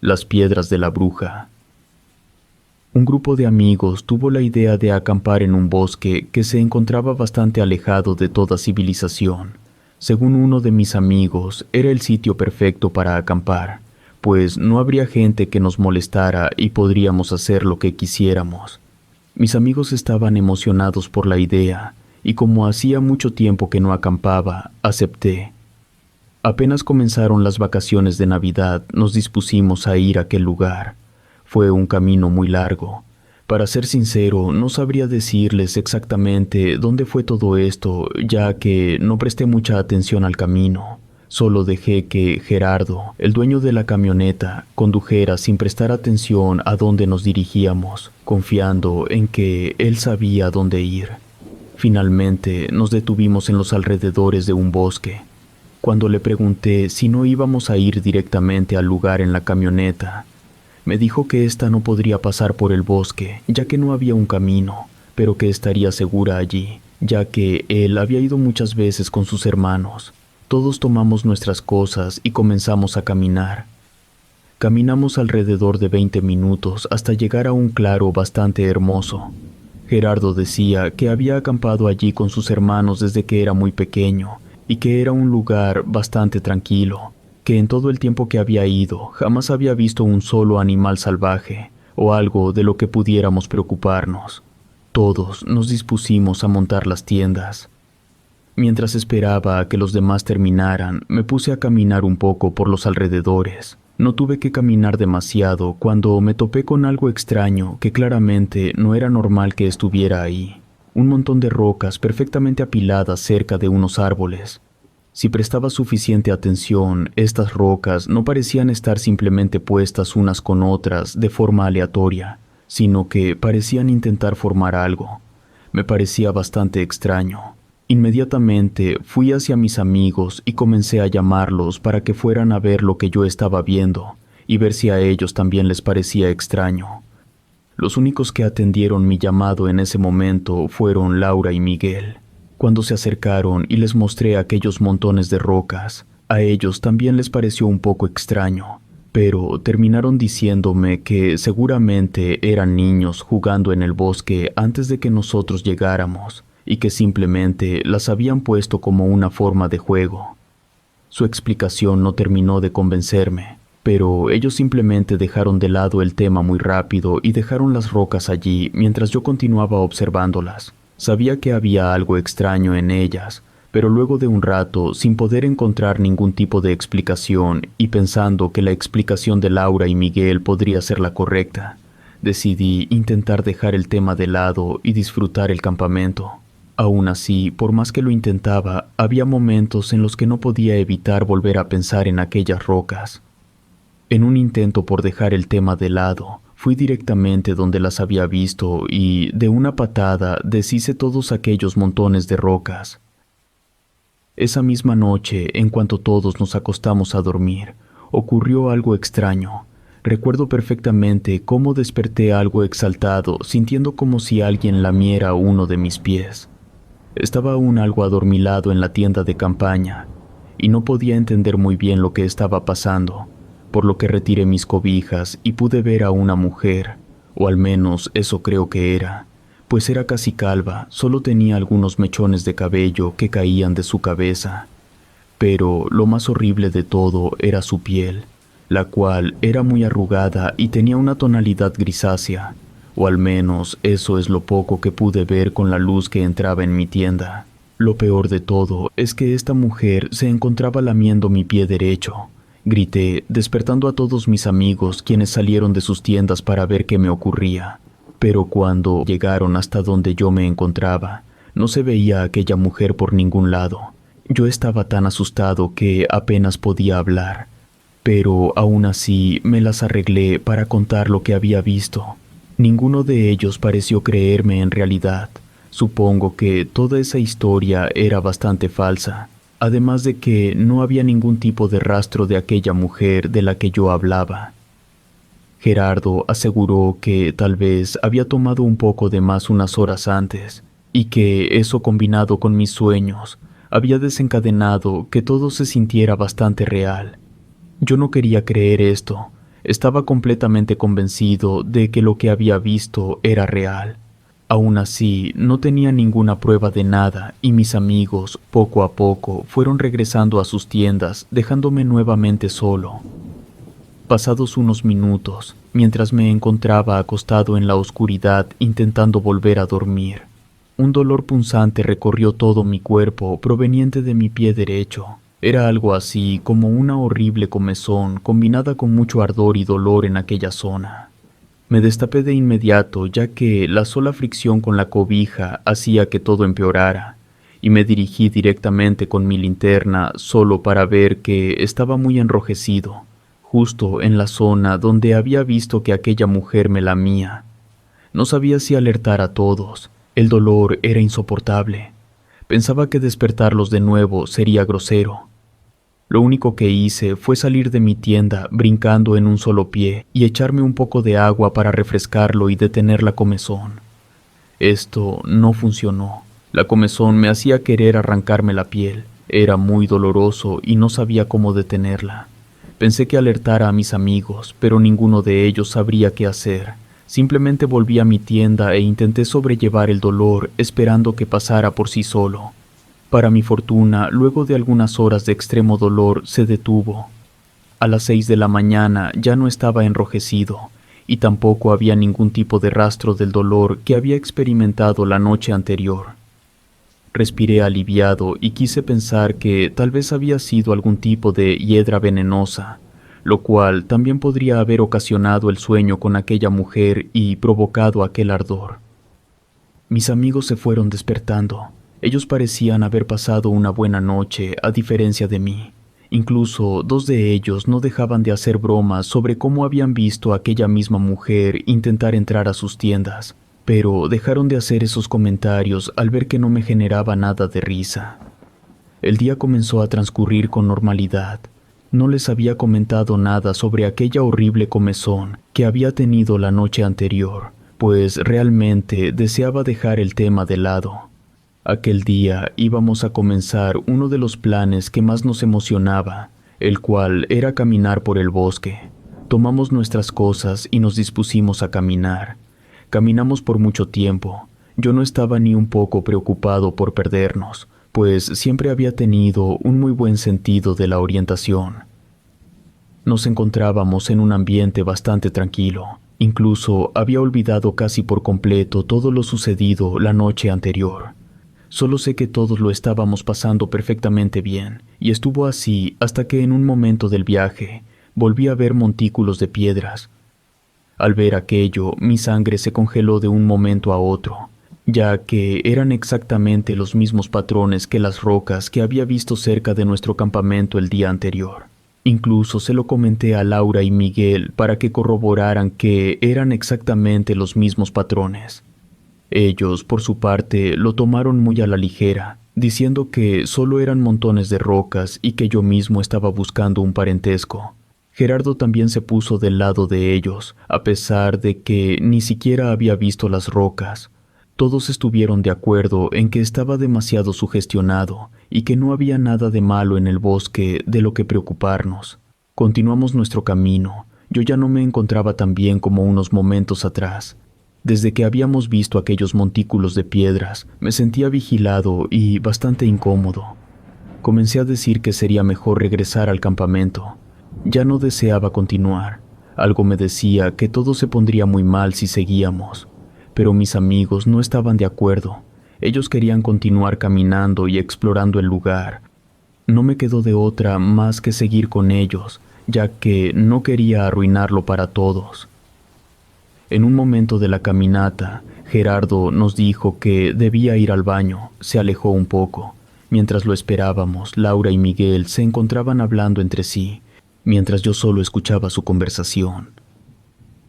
Las piedras de la bruja. Un grupo de amigos tuvo la idea de acampar en un bosque que se encontraba bastante alejado de toda civilización. Según uno de mis amigos, era el sitio perfecto para acampar, pues no habría gente que nos molestara y podríamos hacer lo que quisiéramos. Mis amigos estaban emocionados por la idea, y como hacía mucho tiempo que no acampaba, acepté. Apenas comenzaron las vacaciones de Navidad, nos dispusimos a ir a aquel lugar. Fue un camino muy largo. Para ser sincero, no sabría decirles exactamente dónde fue todo esto, ya que no presté mucha atención al camino. Solo dejé que Gerardo, el dueño de la camioneta, condujera sin prestar atención a dónde nos dirigíamos, confiando en que él sabía dónde ir. Finalmente, nos detuvimos en los alrededores de un bosque. Cuando le pregunté si no íbamos a ir directamente al lugar en la camioneta, me dijo que ésta no podría pasar por el bosque, ya que no había un camino, pero que estaría segura allí, ya que él había ido muchas veces con sus hermanos. Todos tomamos nuestras cosas y comenzamos a caminar. Caminamos alrededor de 20 minutos hasta llegar a un claro bastante hermoso. Gerardo decía que había acampado allí con sus hermanos desde que era muy pequeño y que era un lugar bastante tranquilo, que en todo el tiempo que había ido jamás había visto un solo animal salvaje o algo de lo que pudiéramos preocuparnos. Todos nos dispusimos a montar las tiendas. Mientras esperaba a que los demás terminaran, me puse a caminar un poco por los alrededores. No tuve que caminar demasiado cuando me topé con algo extraño que claramente no era normal que estuviera ahí. Un montón de rocas perfectamente apiladas cerca de unos árboles. Si prestaba suficiente atención, estas rocas no parecían estar simplemente puestas unas con otras de forma aleatoria, sino que parecían intentar formar algo. Me parecía bastante extraño. Inmediatamente fui hacia mis amigos y comencé a llamarlos para que fueran a ver lo que yo estaba viendo y ver si a ellos también les parecía extraño. Los únicos que atendieron mi llamado en ese momento fueron Laura y Miguel. Cuando se acercaron y les mostré aquellos montones de rocas, a ellos también les pareció un poco extraño, pero terminaron diciéndome que seguramente eran niños jugando en el bosque antes de que nosotros llegáramos y que simplemente las habían puesto como una forma de juego. Su explicación no terminó de convencerme, pero ellos simplemente dejaron de lado el tema muy rápido y dejaron las rocas allí mientras yo continuaba observándolas. Sabía que había algo extraño en ellas, pero luego de un rato, sin poder encontrar ningún tipo de explicación y pensando que la explicación de Laura y Miguel podría ser la correcta, decidí intentar dejar el tema de lado y disfrutar el campamento. Aún así, por más que lo intentaba, había momentos en los que no podía evitar volver a pensar en aquellas rocas. En un intento por dejar el tema de lado, fui directamente donde las había visto y, de una patada, deshice todos aquellos montones de rocas. Esa misma noche, en cuanto todos nos acostamos a dormir, ocurrió algo extraño. Recuerdo perfectamente cómo desperté algo exaltado, sintiendo como si alguien lamiera uno de mis pies. Estaba aún algo adormilado en la tienda de campaña, y no podía entender muy bien lo que estaba pasando, por lo que retiré mis cobijas y pude ver a una mujer, o al menos eso creo que era, pues era casi calva, solo tenía algunos mechones de cabello que caían de su cabeza. Pero lo más horrible de todo era su piel, la cual era muy arrugada y tenía una tonalidad grisácea, o al menos eso es lo poco que pude ver con la luz que entraba en mi tienda. Lo peor de todo es que esta mujer se encontraba lamiendo mi pie derecho. Grité, despertando a todos mis amigos, quienes salieron de sus tiendas para ver qué me ocurría. Pero cuando llegaron hasta donde yo me encontraba, no se veía a aquella mujer por ningún lado. Yo estaba tan asustado que apenas podía hablar, pero aún así me las arreglé para contar lo que había visto. Ninguno de ellos pareció creerme en realidad. Supongo que toda esa historia era bastante falsa, además de que no había ningún tipo de rastro de aquella mujer de la que yo hablaba. Gerardo aseguró que tal vez había tomado un poco de más unas horas antes, y que eso combinado con mis sueños había desencadenado que todo se sintiera bastante real. Yo no quería creer esto, Estaba completamente convencido de que lo que había visto era real. Aún así, no tenía ninguna prueba de nada y mis amigos, poco a poco, fueron regresando a sus tiendas, dejándome nuevamente solo. Pasados unos minutos, mientras me encontraba acostado en la oscuridad intentando volver a dormir, un dolor punzante recorrió todo mi cuerpo proveniente de mi pie derecho. Era algo así como una horrible comezón combinada con mucho ardor y dolor en aquella zona. Me destapé de inmediato ya que la sola fricción con la cobija hacía que todo empeorara, y me dirigí directamente con mi linterna solo para ver que estaba muy enrojecido, justo en la zona donde había visto que aquella mujer me lamía. No sabía si alertar a todos. El dolor era insoportable. Pensaba que despertarlos de nuevo sería grosero. Lo único que hice fue salir de mi tienda brincando en un solo pie y echarme un poco de agua para refrescarlo y detener la comezón. Esto no funcionó. La comezón me hacía querer arrancarme la piel. Era muy doloroso y no sabía cómo detenerla. Pensé que alertara a mis amigos, pero ninguno de ellos sabría qué hacer. Simplemente volví a mi tienda e intenté sobrellevar el dolor esperando que pasara por sí solo. Para mi fortuna, luego de algunas horas de extremo dolor, se detuvo. A las 6 de la mañana ya no estaba enrojecido, y tampoco había ningún tipo de rastro del dolor que había experimentado la noche anterior. Respiré aliviado y quise pensar que tal vez había sido algún tipo de hiedra venenosa, lo cual también podría haber ocasionado el sueño con aquella mujer y provocado aquel ardor. Mis amigos se fueron despertando. Ellos parecían haber pasado una buena noche, a diferencia de mí. Incluso 2 de ellos no dejaban de hacer bromas sobre cómo habían visto a aquella misma mujer intentar entrar a sus tiendas, pero dejaron de hacer esos comentarios al ver que no me generaba nada de risa. El día comenzó a transcurrir con normalidad. No les había comentado nada sobre aquella horrible comezón que había tenido la noche anterior, pues realmente deseaba dejar el tema de lado. Aquel día íbamos a comenzar uno de los planes que más nos emocionaba, el cual era caminar por el bosque. Tomamos nuestras cosas y nos dispusimos a caminar. Caminamos por mucho tiempo. Yo no estaba ni un poco preocupado por perdernos, pues siempre había tenido un muy buen sentido de la orientación. Nos encontrábamos en un ambiente bastante tranquilo. Incluso había olvidado casi por completo todo lo sucedido la noche anterior. Solo sé que todos lo estábamos pasando perfectamente bien, y estuvo así hasta que en un momento del viaje volví a ver montículos de piedras. Al ver aquello, mi sangre se congeló de un momento a otro, ya que eran exactamente los mismos patrones que las rocas que había visto cerca de nuestro campamento el día anterior. Incluso se lo comenté a Laura y Miguel para que corroboraran que eran exactamente los mismos patrones. Ellos, por su parte, lo tomaron muy a la ligera, diciendo que solo eran montones de rocas y que yo mismo estaba buscando un parentesco. Gerardo también se puso del lado de ellos, a pesar de que ni siquiera había visto las rocas. Todos estuvieron de acuerdo en que estaba demasiado sugestionado y que no había nada de malo en el bosque de lo que preocuparnos. Continuamos nuestro camino. Yo ya no me encontraba tan bien como unos momentos atrás. Desde que habíamos visto aquellos montículos de piedras, me sentía vigilado y bastante incómodo. Comencé a decir que sería mejor regresar al campamento. Ya no deseaba continuar. Algo me decía que todo se pondría muy mal si seguíamos. Pero mis amigos no estaban de acuerdo. Ellos querían continuar caminando y explorando el lugar. No me quedó de otra más que seguir con ellos, ya que no quería arruinarlo para todos. En un momento de la caminata, Gerardo nos dijo que debía ir al baño. Se alejó un poco. Mientras lo esperábamos, Laura y Miguel se encontraban hablando entre sí, mientras yo solo escuchaba su conversación.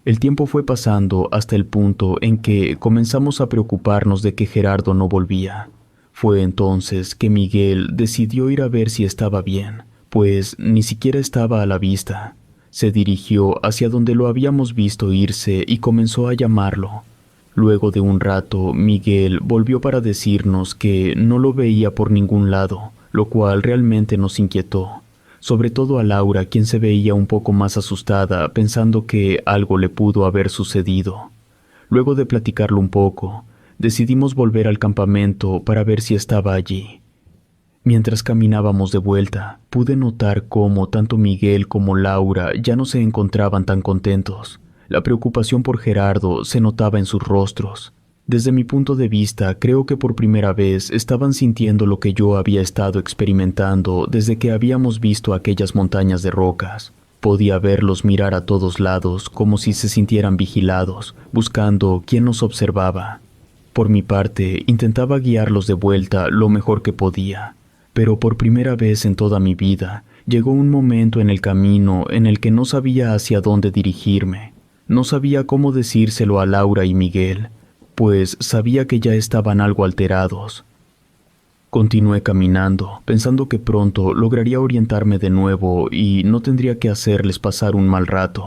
El tiempo fue pasando hasta el punto en que comenzamos a preocuparnos de que Gerardo no volvía. Fue entonces que Miguel decidió ir a ver si estaba bien, pues ni siquiera estaba a la vista. Se dirigió hacia donde lo habíamos visto irse y comenzó a llamarlo. Luego de un rato, Miguel volvió para decirnos que no lo veía por ningún lado, lo cual realmente nos inquietó. sobre todo a Laura, quien se veía un poco más asustada, pensando que algo le pudo haber sucedido. Luego de platicarlo un poco, decidimos volver al campamento para ver si estaba allí. Mientras caminábamos de vuelta, pude notar cómo tanto Miguel como Laura ya no se encontraban tan contentos. La preocupación por Gerardo se notaba en sus rostros. Desde mi punto de vista, creo que por primera vez estaban sintiendo lo que yo había estado experimentando desde que habíamos visto aquellas montañas de rocas. Podía verlos mirar a todos lados como si se sintieran vigilados, buscando quién nos observaba. Por mi parte, intentaba guiarlos de vuelta lo mejor que podía. Pero por primera vez en toda mi vida, llegó un momento en el camino en el que no sabía hacia dónde dirigirme. No sabía cómo decírselo a Laura y Miguel, pues sabía que ya estaban algo alterados. Continué caminando, pensando que pronto lograría orientarme de nuevo y no tendría que hacerles pasar un mal rato.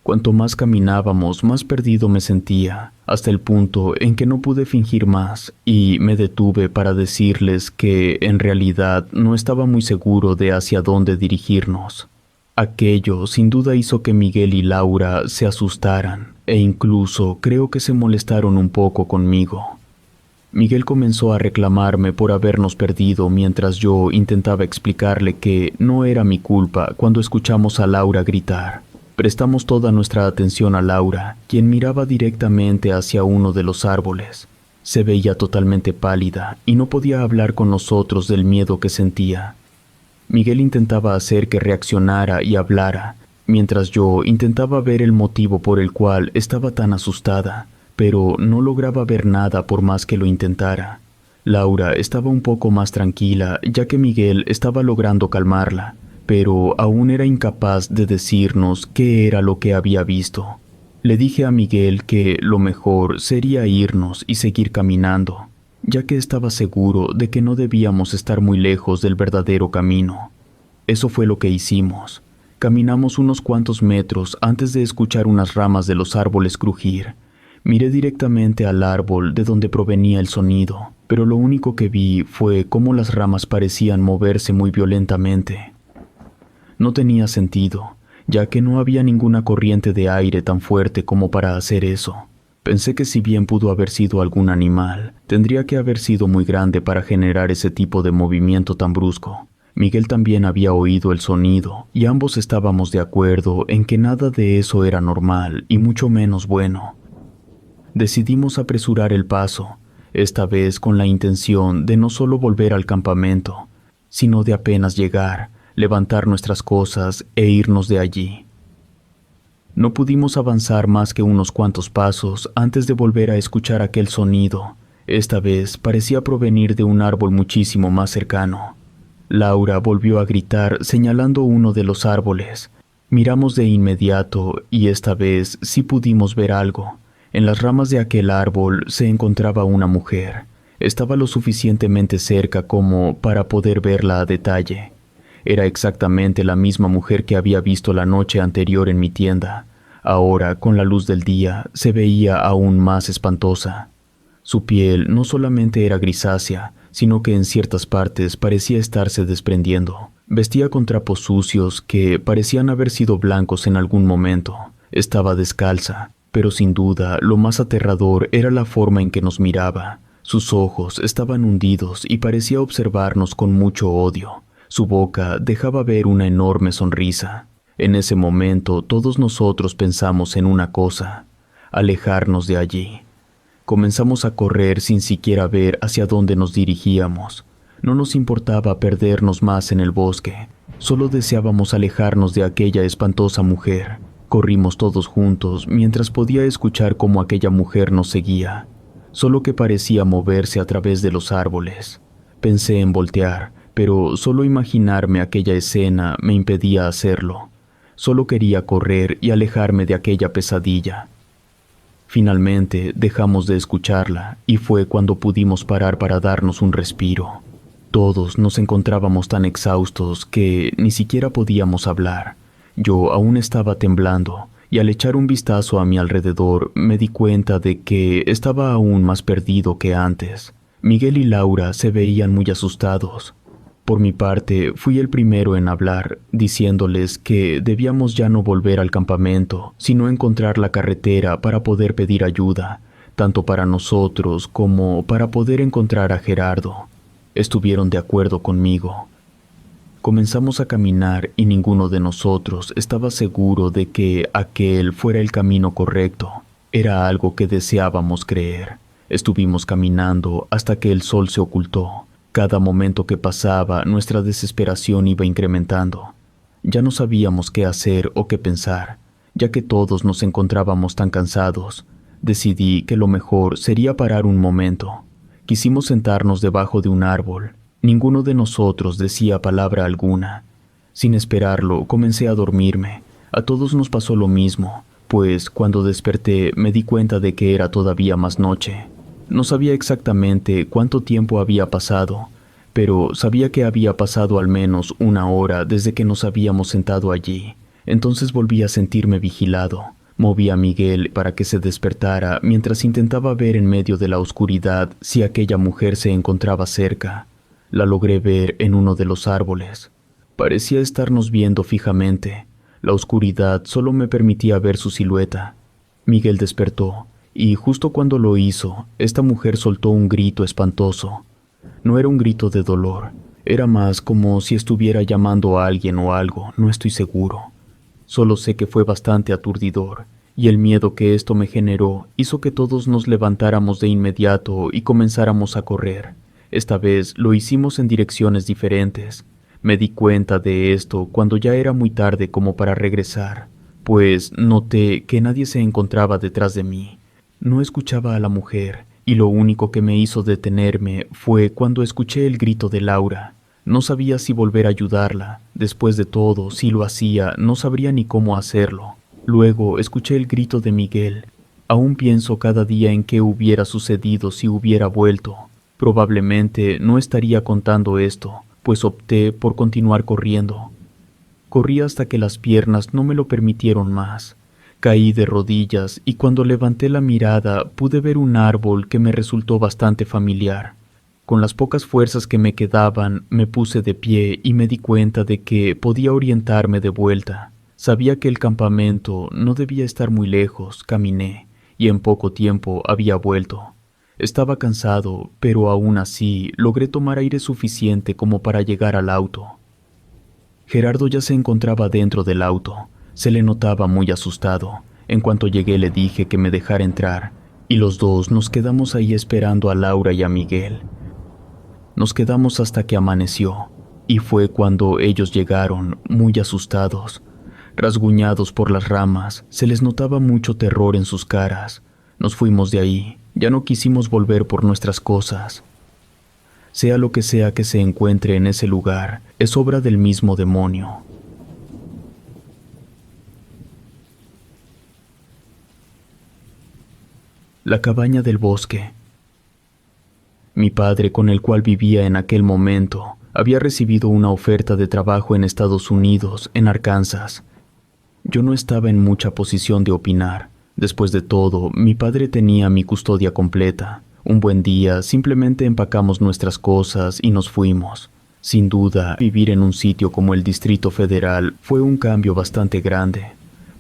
Cuanto más caminábamos, más perdido me sentía, hasta el punto en que no pude fingir más y me detuve para decirles que, en realidad, no estaba muy seguro de hacia dónde dirigirnos. Aquello sin duda hizo que Miguel y Laura se asustaran e incluso creo que se molestaron un poco conmigo. Miguel comenzó a reclamarme por habernos perdido mientras yo intentaba explicarle que no era mi culpa cuando escuchamos a Laura gritar. Prestamos toda nuestra atención a Laura, quien miraba directamente hacia uno de los árboles. Se veía totalmente pálida y no podía hablar con nosotros del miedo que sentía. Miguel intentaba hacer que reaccionara y hablara, mientras yo intentaba ver el motivo por el cual estaba tan asustada, pero no lograba ver nada por más que lo intentara. Laura estaba un poco más tranquila, ya que Miguel estaba logrando calmarla, pero aún era incapaz de decirnos qué era lo que había visto. Le dije a Miguel que lo mejor sería irnos y seguir caminando, ya que estaba seguro de que no debíamos estar muy lejos del verdadero camino. Eso fue lo que hicimos. Caminamos unos cuantos metros antes de escuchar unas ramas de los árboles crujir. Miré directamente al árbol de donde provenía el sonido, pero lo único que vi fue cómo las ramas parecían moverse muy violentamente. No tenía sentido, ya que no había ninguna corriente de aire tan fuerte como para hacer eso. Pensé que si bien pudo haber sido algún animal, tendría que haber sido muy grande para generar ese tipo de movimiento tan brusco. Miguel también había oído el sonido, y ambos estábamos de acuerdo en que nada de eso era normal y mucho menos bueno. Decidimos apresurar el paso, esta vez con la intención de no solo volver al campamento, sino de apenas llegar, levantar nuestras cosas e irnos de allí. No pudimos avanzar más que unos cuantos pasos antes de volver a escuchar aquel sonido. Esta vez parecía provenir de un árbol muchísimo más cercano. Laura volvió a gritar señalando uno de los árboles. Miramos de inmediato y esta vez sí pudimos ver algo. En las ramas de aquel árbol se encontraba una mujer. Estaba lo suficientemente cerca como para poder verla a detalle. Era exactamente la misma mujer que había visto la noche anterior en mi tienda. Ahora, con la luz del día, se veía aún más espantosa. Su piel no solamente era grisácea, sino que en ciertas partes parecía estarse desprendiendo. Vestía con trapos sucios que parecían haber sido blancos en algún momento. Estaba descalza, pero sin duda lo más aterrador era la forma en que nos miraba. Sus ojos estaban hundidos y parecía observarnos con mucho odio. Su boca dejaba ver una enorme sonrisa. En ese momento todos nosotros pensamos en una cosa: alejarnos de allí. Comenzamos a correr sin siquiera ver hacia dónde nos dirigíamos. No nos importaba perdernos más en el bosque. Solo deseábamos alejarnos de aquella espantosa mujer. Corrimos todos juntos mientras podía escuchar cómo aquella mujer nos seguía, solo que parecía moverse a través de los árboles. Pensé en voltear, pero solo imaginarme aquella escena me impedía hacerlo. Solo quería correr y alejarme de aquella pesadilla. Finalmente dejamos de escucharla y fue cuando pudimos parar para darnos un respiro. Todos nos encontrábamos tan exhaustos que ni siquiera podíamos hablar. Yo aún estaba temblando y al echar un vistazo a mi alrededor me di cuenta de que estaba aún más perdido que antes. Miguel y Laura se veían muy asustados. Por mi parte, fui el primero en hablar, diciéndoles que debíamos ya no volver al campamento, sino encontrar la carretera para poder pedir ayuda, tanto para nosotros como para poder encontrar a Gerardo. Estuvieron de acuerdo conmigo. Comenzamos a caminar y ninguno de nosotros estaba seguro de que aquel fuera el camino correcto. Era algo que deseábamos creer. Estuvimos caminando hasta que el sol se ocultó. Cada momento que pasaba, nuestra desesperación iba incrementando. Ya no sabíamos qué hacer o qué pensar, ya que todos nos encontrábamos tan cansados. Decidí que lo mejor sería parar un momento. Quisimos sentarnos debajo de un árbol. Ninguno de nosotros decía palabra alguna. Sin esperarlo, comencé a dormirme. A todos nos pasó lo mismo, pues cuando desperté me di cuenta de que era todavía más noche. No sabía exactamente cuánto tiempo había pasado, pero sabía que había pasado al menos 1 hora desde que nos habíamos sentado allí. Entonces volví a sentirme vigilado. Moví a Miguel para que se despertara mientras intentaba ver en medio de la oscuridad si aquella mujer se encontraba cerca. La logré ver en uno de los árboles. Parecía estarnos viendo fijamente. La oscuridad solo me permitía ver su silueta. Miguel despertó, y justo cuando lo hizo, esta mujer soltó un grito espantoso. No era un grito de dolor, era más como si estuviera llamando a alguien o algo, no estoy seguro. Solo sé que fue bastante aturdidor, y el miedo que esto me generó hizo que todos nos levantáramos de inmediato y comenzáramos a correr. Esta vez lo hicimos en direcciones diferentes. Me di cuenta de esto cuando ya era muy tarde como para regresar, pues noté que nadie se encontraba detrás de mí. No escuchaba a la mujer, y lo único que me hizo detenerme fue cuando escuché el grito de Laura. No sabía si volver a ayudarla. Después de todo, si lo hacía, no sabría ni cómo hacerlo. Luego escuché el grito de Miguel. Aún pienso cada día en qué hubiera sucedido si hubiera vuelto. Probablemente no estaría contando esto, pues opté por continuar corriendo. Corrí hasta que las piernas no me lo permitieron más. Caí de rodillas y cuando levanté la mirada pude ver un árbol que me resultó bastante familiar. Con las pocas fuerzas que me quedaban, me puse de pie y me di cuenta de que podía orientarme de vuelta. Sabía que el campamento no debía estar muy lejos, caminé, y en poco tiempo había vuelto. Estaba cansado, pero aún así logré tomar aire suficiente como para llegar al auto. Gerardo ya se encontraba dentro del auto. Se le notaba muy asustado. En cuanto llegué le dije que me dejara entrar, y los dos nos quedamos ahí esperando a Laura y a Miguel. Nos quedamos hasta que amaneció, y fue cuando ellos llegaron, muy asustados. Rasguñados por las ramas, se les notaba mucho terror en sus caras. Nos fuimos de ahí. Ya no quisimos volver por nuestras cosas. Sea lo que sea que se encuentre en ese lugar, es obra del mismo demonio. La cabaña del bosque. Mi padre, con el cual vivía en aquel momento, había recibido una oferta de trabajo en Estados Unidos, en Arkansas. Yo no estaba en mucha posición de opinar. Después de todo, mi padre tenía mi custodia completa. Un buen día, simplemente empacamos nuestras cosas y nos fuimos. Sin duda, vivir en un sitio como el Distrito Federal fue un cambio bastante grande.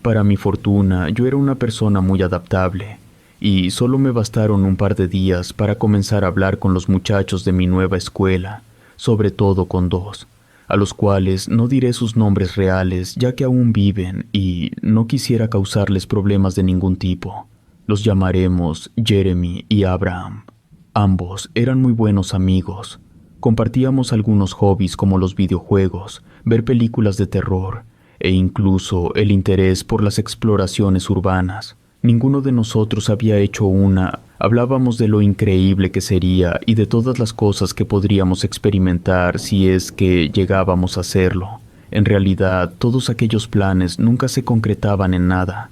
Para mi fortuna, yo era una persona muy adaptable, y solo me bastaron un par de días para comenzar a hablar con los muchachos de mi nueva escuela, sobre todo con dos, a los cuales no diré sus nombres reales ya que aún viven y no quisiera causarles problemas de ningún tipo. Los llamaremos Jeremy y Abraham. Ambos eran muy buenos amigos. Compartíamos algunos hobbies como los videojuegos, ver películas de terror e incluso el interés por las exploraciones urbanas. Ninguno de nosotros había hecho una. Hablábamos de lo increíble que sería y de todas las cosas que podríamos experimentar si es que llegábamos a hacerlo. En realidad, todos aquellos planes nunca se concretaban en nada.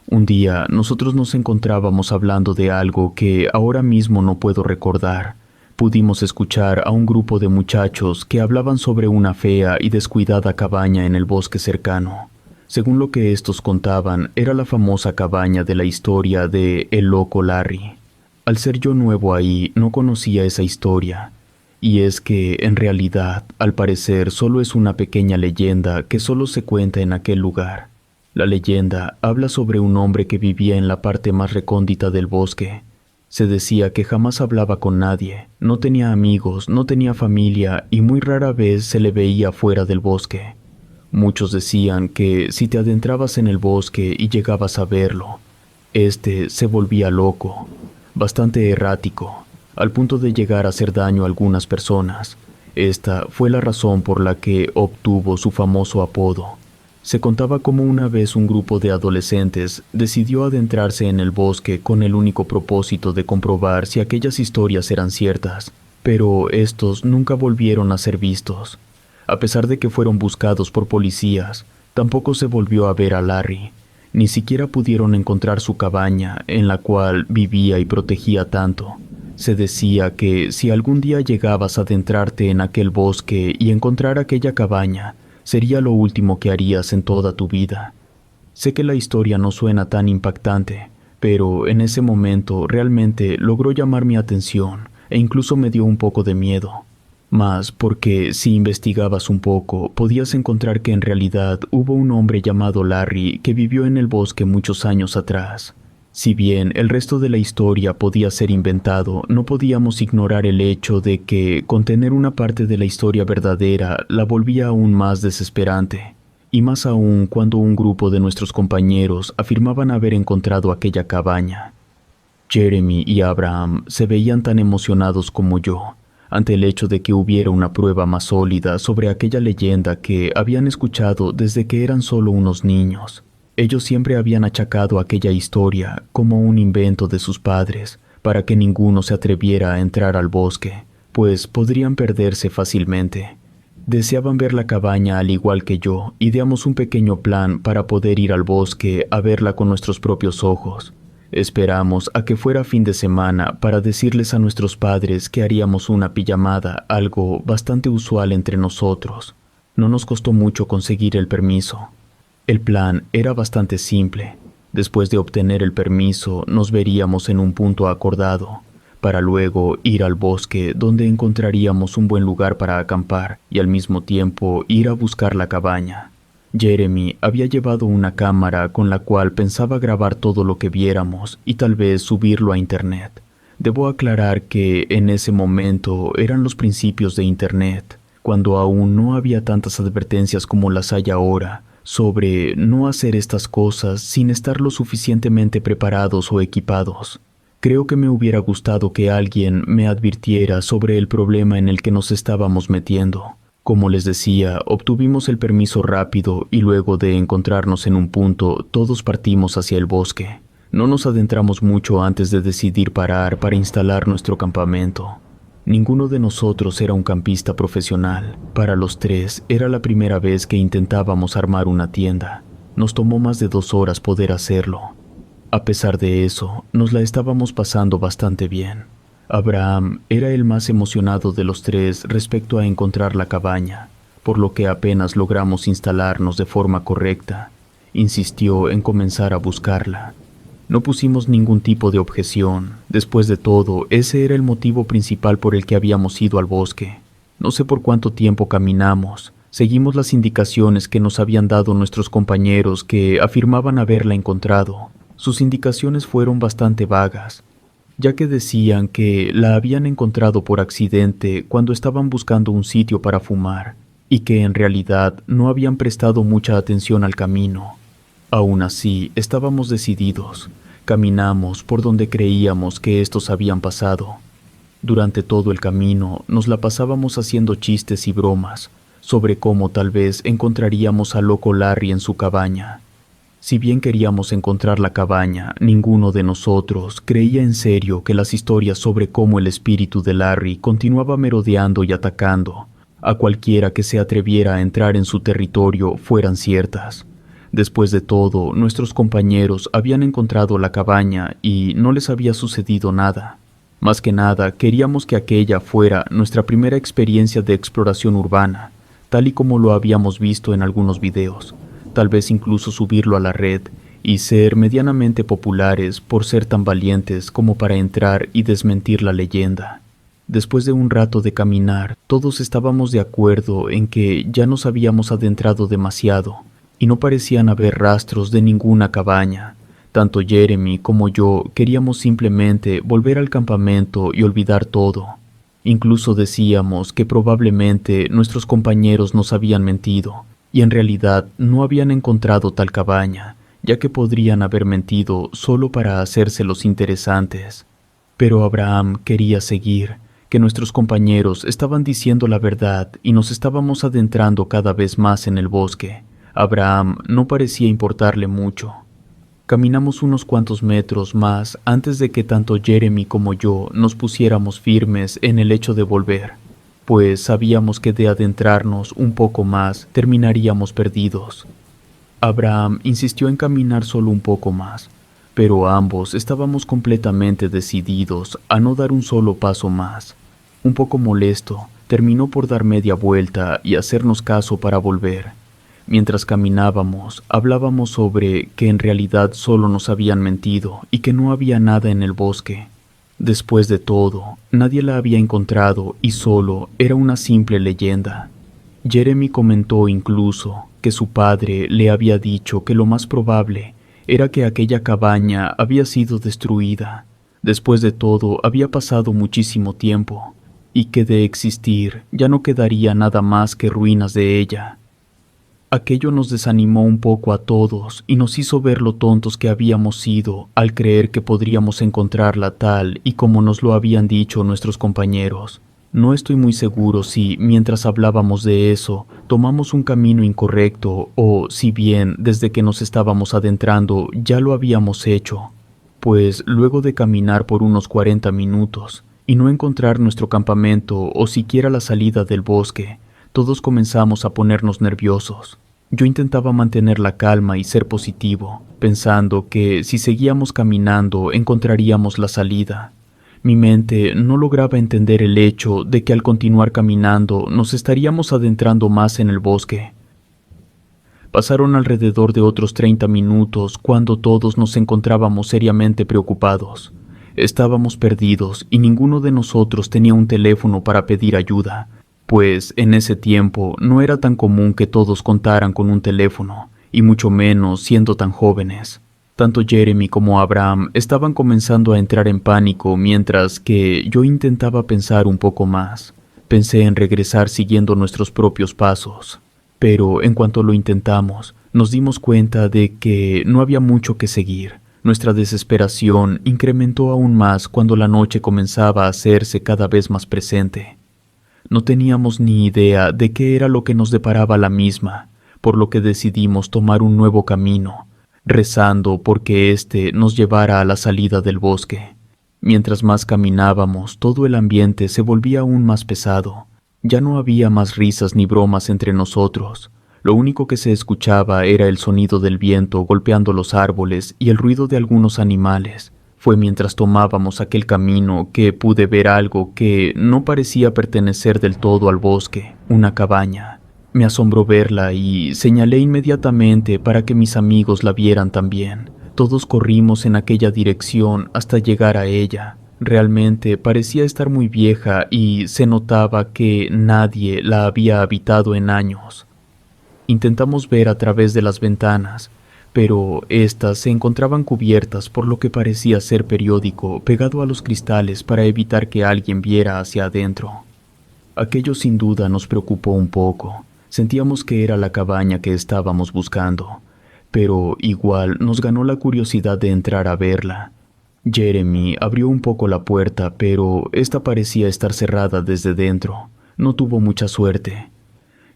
Un día, nosotros nos encontrábamos hablando de algo que ahora mismo no puedo recordar. Pudimos escuchar a un grupo de muchachos que hablaban sobre una fea y descuidada cabaña en el bosque cercano. Según lo que estos contaban, era la famosa cabaña de la historia de El Loco Larry. Al ser yo nuevo ahí, no conocía esa historia, Y es que, en realidad, al parecer solo es una pequeña leyenda que solo se cuenta en aquel lugar. La leyenda habla sobre un hombre que vivía en la parte más recóndita del bosque. Se decía que jamás hablaba con nadie, no tenía amigos, no tenía familia y muy rara vez se le veía fuera del bosque. Muchos decían que si te adentrabas en el bosque y llegabas a verlo, este se volvía loco, bastante errático, al punto de llegar a hacer daño a algunas personas. Esta fue la razón por la que obtuvo su famoso apodo. Se contaba cómo una vez un grupo de adolescentes decidió adentrarse en el bosque con el único propósito de comprobar si aquellas historias eran ciertas, pero estos nunca volvieron a ser vistos. A pesar de que fueron buscados por policías, tampoco se volvió a ver a Larry. Ni siquiera pudieron encontrar su cabaña, en la cual vivía y protegía tanto. Se decía que si algún día llegabas a adentrarte en aquel bosque y encontrar aquella cabaña, sería lo último que harías en toda tu vida. Sé que la historia no suena tan impactante, pero en ese momento realmente logró llamar mi atención e incluso me dio un poco de miedo. Más porque si investigabas un poco, podías encontrar que en realidad hubo un hombre llamado Larry que vivió en el bosque muchos años atrás. Si bien el resto de la historia podía ser inventado, no podíamos ignorar el hecho de que contener una parte de la historia verdadera la volvía aún más desesperante, y más aún cuando un grupo de nuestros compañeros afirmaban haber encontrado aquella cabaña. Jeremy y Abraham se veían tan emocionados como yo, ante el hecho de que hubiera una prueba más sólida sobre aquella leyenda que habían escuchado desde que eran solo unos niños. Ellos siempre habían achacado aquella historia como un invento de sus padres para que ninguno se atreviera a entrar al bosque, pues podrían perderse fácilmente. Deseaban ver la cabaña al igual que yo, ideamos un pequeño plan para poder ir al bosque a verla con nuestros propios ojos. Esperamos a que fuera fin de semana para decirles a nuestros padres que haríamos una pijamada, algo bastante usual entre nosotros. No nos costó mucho conseguir el permiso. El plan era bastante simple. Después de obtener el permiso, nos veríamos en un punto acordado, para luego ir al bosque donde encontraríamos un buen lugar para acampar y al mismo tiempo ir a buscar la cabaña. Jeremy había llevado una cámara con la cual pensaba grabar todo lo que viéramos y tal vez subirlo a internet. Debo aclarar que en ese momento eran los principios de internet, cuando aún no había tantas advertencias como las hay ahora, sobre no hacer estas cosas sin estar lo suficientemente preparados o equipados. Creo que me hubiera gustado que alguien me advirtiera sobre el problema en el que nos estábamos metiendo. Como les decía, obtuvimos el permiso rápido y luego de encontrarnos en un punto, todos partimos hacia el bosque. No nos adentramos mucho antes de decidir parar para instalar nuestro campamento. Ninguno de nosotros era un campista profesional. Para los tres era la primera vez que intentábamos armar una tienda. Nos tomó más de 2 horas poder hacerlo. A pesar de eso, nos la estábamos pasando bastante bien. Abraham era el más emocionado de los tres respecto a encontrar la cabaña, por lo que apenas logramos instalarnos de forma correcta, insistió en comenzar a buscarla. No pusimos ningún tipo de objeción. Después de todo, ese era el motivo principal por el que habíamos ido al bosque. No sé por cuánto tiempo caminamos. Seguimos las indicaciones que nos habían dado nuestros compañeros que afirmaban haberla encontrado. Sus indicaciones fueron bastante vagas, ya que decían que la habían encontrado por accidente cuando estaban buscando un sitio para fumar, y que en realidad no habían prestado mucha atención al camino. Aún así, estábamos decididos. Caminamos por donde creíamos que estos habían pasado. Durante todo el camino nos la pasábamos haciendo chistes y bromas sobre cómo tal vez encontraríamos al loco Larry en su cabaña. Si bien queríamos encontrar la cabaña, ninguno de nosotros creía en serio que las historias sobre cómo el espíritu de Larry continuaba merodeando y atacando a cualquiera que se atreviera a entrar en su territorio fueran ciertas. Después de todo, nuestros compañeros habían encontrado la cabaña y no les había sucedido nada. Más que nada, queríamos que aquella fuera nuestra primera experiencia de exploración urbana, tal y como lo habíamos visto en algunos videos. Tal vez incluso subirlo a la red y ser medianamente populares por ser tan valientes como para entrar y desmentir la leyenda. Después de un rato de caminar, todos estábamos de acuerdo en que ya nos habíamos adentrado demasiado y no parecían haber rastros de ninguna cabaña. Tanto Jeremy como yo queríamos simplemente volver al campamento y olvidar todo. Incluso decíamos que probablemente nuestros compañeros nos habían mentido y en realidad no habían encontrado tal cabaña, ya que podrían haber mentido solo para hacerse los interesantes. Pero Abraham quería seguir, que nuestros compañeros estaban diciendo la verdad y nos estábamos adentrando cada vez más en el bosque. Abraham no parecía importarle mucho. Caminamos unos cuantos metros más antes de que tanto Jeremy como yo nos pusiéramos firmes en el hecho de volver, pues sabíamos que de adentrarnos un poco más terminaríamos perdidos. Abraham insistió en caminar solo un poco más, pero ambos estábamos completamente decididos a no dar un solo paso más. Un poco molesto, terminó por dar media vuelta y hacernos caso para volver. Mientras caminábamos, hablábamos sobre que en realidad solo nos habían mentido y que no había nada en el bosque. Después de todo, nadie la había encontrado y solo era una simple leyenda. Jeremy comentó incluso que su padre le había dicho que lo más probable era que aquella cabaña había sido destruida. Después de todo, había pasado muchísimo tiempo y que de existir ya no quedaría nada más que ruinas de ella. Aquello nos desanimó un poco a todos y nos hizo ver lo tontos que habíamos sido al creer que podríamos encontrarla tal y como nos lo habían dicho nuestros compañeros. No estoy muy seguro si, mientras hablábamos de eso, tomamos un camino incorrecto o, si bien, desde que nos estábamos adentrando ya lo habíamos hecho. Pues luego de caminar por unos 40 minutos y no encontrar nuestro campamento o siquiera la salida del bosque, todos comenzamos a ponernos nerviosos. Yo intentaba mantener la calma y ser positivo, pensando que si seguíamos caminando encontraríamos la salida. Mi mente no lograba entender el hecho de que al continuar caminando nos estaríamos adentrando más en el bosque. Pasaron alrededor de otros 30 minutos cuando todos nos encontrábamos seriamente preocupados. Estábamos perdidos y ninguno de nosotros tenía un teléfono para pedir ayuda, pues en ese tiempo no era tan común que todos contaran con un teléfono, y mucho menos siendo tan jóvenes. Tanto Jeremy como Abraham estaban comenzando a entrar en pánico mientras que yo intentaba pensar un poco más. Pensé en regresar siguiendo nuestros propios pasos, pero en cuanto lo intentamos, nos dimos cuenta de que no había mucho que seguir. Nuestra desesperación incrementó aún más cuando la noche comenzaba a hacerse cada vez más presente. No teníamos ni idea de qué era lo que nos deparaba la misma, por lo que decidimos tomar un nuevo camino, rezando porque éste nos llevara a la salida del bosque. Mientras más caminábamos, todo el ambiente se volvía aún más pesado. Ya no había más risas ni bromas entre nosotros. Lo único que se escuchaba era el sonido del viento golpeando los árboles y el ruido de algunos animales. Fue mientras tomábamos aquel camino que pude ver algo que no parecía pertenecer del todo al bosque, una cabaña. Me asombró verla y señalé inmediatamente para que mis amigos la vieran también. Todos corrimos en aquella dirección hasta llegar a ella. Realmente parecía estar muy vieja y se notaba que nadie la había habitado en años. Intentamos ver a través de las ventanas, pero éstas se encontraban cubiertas por lo que parecía ser periódico pegado a los cristales para evitar que alguien viera hacia adentro. Aquello sin duda nos preocupó un poco. Sentíamos que era la cabaña que estábamos buscando, pero igual nos ganó la curiosidad de entrar a verla. Jeremy abrió un poco la puerta, pero esta parecía estar cerrada desde dentro. No tuvo mucha suerte.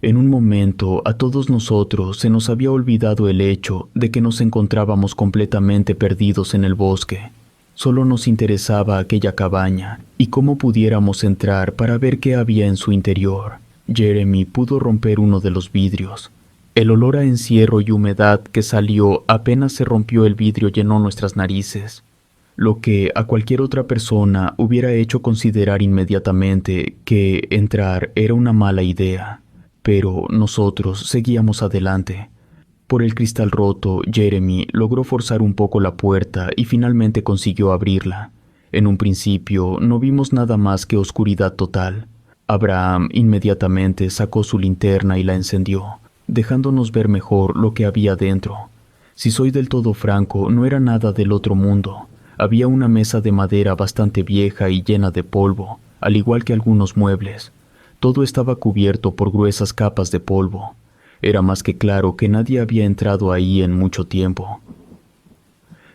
En un momento, a todos nosotros se nos había olvidado el hecho de que nos encontrábamos completamente perdidos en el bosque. Solo nos interesaba aquella cabaña y cómo pudiéramos entrar para ver qué había en su interior. Jeremy pudo romper uno de los vidrios. El olor a encierro y humedad que salió apenas se rompió el vidrio llenó nuestras narices, lo que a cualquier otra persona hubiera hecho considerar inmediatamente que entrar era una mala idea. Pero nosotros seguíamos adelante. Por el cristal roto, Jeremy logró forzar un poco la puerta y finalmente consiguió abrirla. En un principio no vimos nada más que oscuridad total. Abraham inmediatamente sacó su linterna y la encendió, dejándonos ver mejor lo que había dentro. Si soy del todo franco, no era nada del otro mundo. Había una mesa de madera bastante vieja y llena de polvo, al igual que algunos muebles. Todo estaba cubierto por gruesas capas de polvo. Era más que claro que nadie había entrado ahí en mucho tiempo.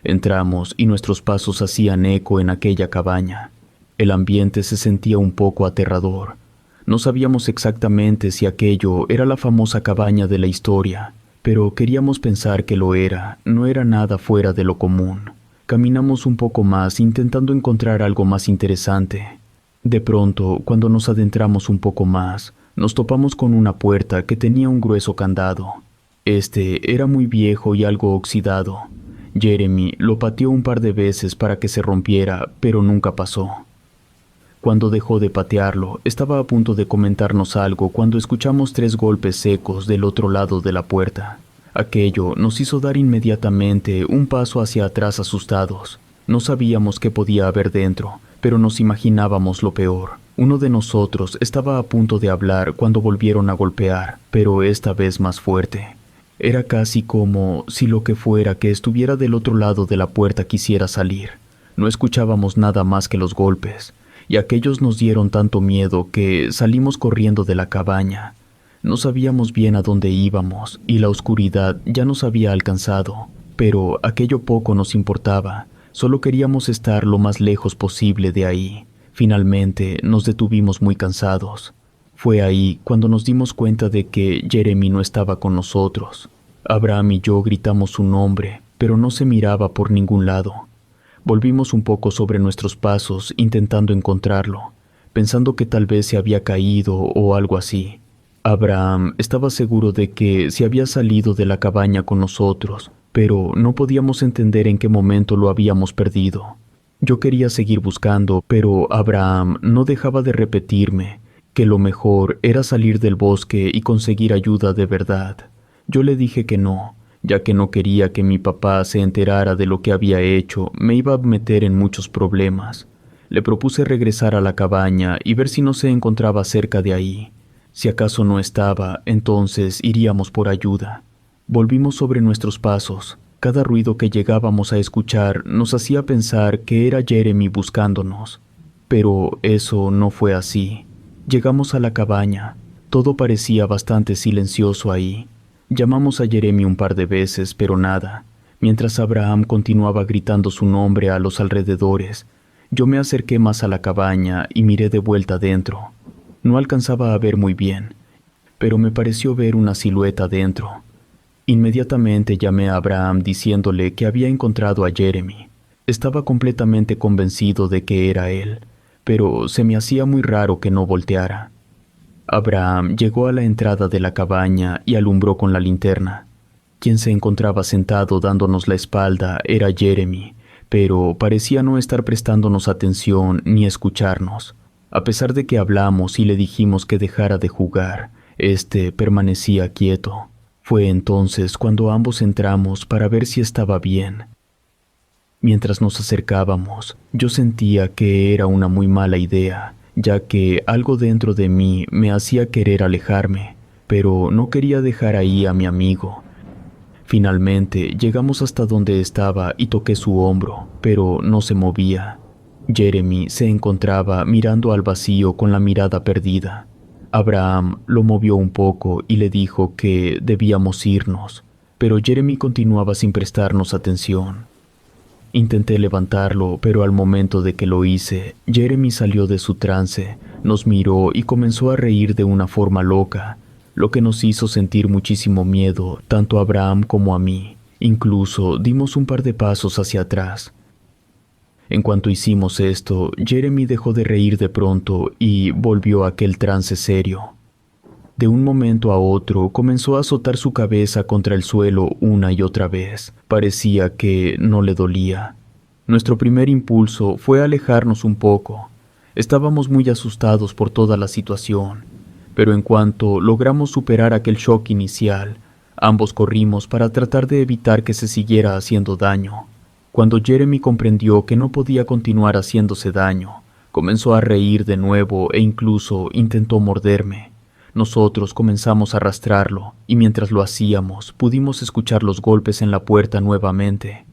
Entramos y nuestros pasos hacían eco en aquella cabaña. El ambiente se sentía un poco aterrador. No sabíamos exactamente si aquello era la famosa cabaña de la historia, pero queríamos pensar que lo era. No era nada fuera de lo común. Caminamos un poco más intentando encontrar algo más interesante. De pronto, cuando nos adentramos un poco más, nos topamos con una puerta que tenía un grueso candado. Este era muy viejo y algo oxidado. Jeremy lo pateó un par de veces para que se rompiera, pero nunca pasó. Cuando dejó de patearlo, estaba a punto de comentarnos algo cuando escuchamos 3 golpes secos del otro lado de la puerta. Aquello nos hizo dar inmediatamente un paso hacia atrás asustados. No sabíamos qué podía haber dentro, pero nos imaginábamos lo peor. Uno de nosotros estaba a punto de hablar cuando volvieron a golpear, pero esta vez más fuerte. Era casi como si lo que fuera que estuviera del otro lado de la puerta quisiera salir. No escuchábamos nada más que los golpes, y aquellos nos dieron tanto miedo que salimos corriendo de la cabaña. No sabíamos bien a dónde íbamos, y la oscuridad ya nos había alcanzado, pero aquello poco nos importaba. Solo queríamos estar lo más lejos posible de ahí. Finalmente nos detuvimos muy cansados. Fue ahí cuando nos dimos cuenta de que Jeremy no estaba con nosotros. Abraham y yo gritamos su nombre, pero no se miraba por ningún lado. Volvimos un poco sobre nuestros pasos intentando encontrarlo, pensando que tal vez se había caído o algo así. Abraham estaba seguro de que se había salido de la cabaña con nosotros, pero no podíamos entender en qué momento lo habíamos perdido. Yo quería seguir buscando, pero Abraham no dejaba de repetirme que lo mejor era salir del bosque y conseguir ayuda de verdad. Yo le dije que no, ya que no quería que mi papá se enterara de lo que había hecho. Me iba a meter en muchos problemas. Le propuse regresar a la cabaña y ver si no se encontraba cerca de ahí. Si acaso no estaba, entonces iríamos por ayuda. Volvimos sobre nuestros pasos. Cada ruido que llegábamos a escuchar nos hacía pensar que era Jeremy buscándonos. Pero eso no fue así. Llegamos a la cabaña. Todo parecía bastante silencioso ahí. Llamamos a Jeremy un par de veces, pero nada. Mientras Abraham continuaba gritando su nombre a los alrededores, yo me acerqué más a la cabaña y miré de vuelta dentro. No alcanzaba a ver muy bien, pero me pareció ver una silueta dentro. Inmediatamente llamé a Abraham diciéndole que había encontrado a Jeremy. Estaba completamente convencido de que era él, pero se me hacía muy raro que no volteara. Abraham llegó a la entrada de la cabaña y alumbró con la linterna. Quien se encontraba sentado dándonos la espalda era Jeremy, pero parecía no estar prestándonos atención ni escucharnos. A pesar de que hablamos y le dijimos que dejara de jugar, este permanecía quieto. Fue entonces cuando ambos entramos para ver si estaba bien. Mientras nos acercábamos, yo sentía que era una muy mala idea, ya que algo dentro de mí me hacía querer alejarme, pero no quería dejar ahí a mi amigo. Finalmente llegamos hasta donde estaba y toqué su hombro, pero no se movía. Jeremy se encontraba mirando al vacío con la mirada perdida. Abraham lo movió un poco y le dijo que debíamos irnos, pero Jeremy continuaba sin prestarnos atención. Intenté levantarlo, pero al momento de que lo hice, Jeremy salió de su trance, nos miró y comenzó a reír de una forma loca, lo que nos hizo sentir muchísimo miedo, tanto a Abraham como a mí. Incluso dimos un par de pasos hacia atrás. En cuanto hicimos esto, Jeremy dejó de reír de pronto y volvió a aquel trance serio. De un momento a otro comenzó a azotar su cabeza contra el suelo una y otra vez. Parecía que no le dolía. Nuestro primer impulso fue alejarnos un poco. Estábamos muy asustados por toda la situación, pero en cuanto logramos superar aquel shock inicial, ambos corrimos para tratar de evitar que se siguiera haciendo daño. Cuando Jeremy comprendió que no podía continuar haciéndose daño, comenzó a reír de nuevo e incluso intentó morderme. Nosotros comenzamos a arrastrarlo y mientras lo hacíamos pudimos escuchar los golpes en la puerta nuevamente.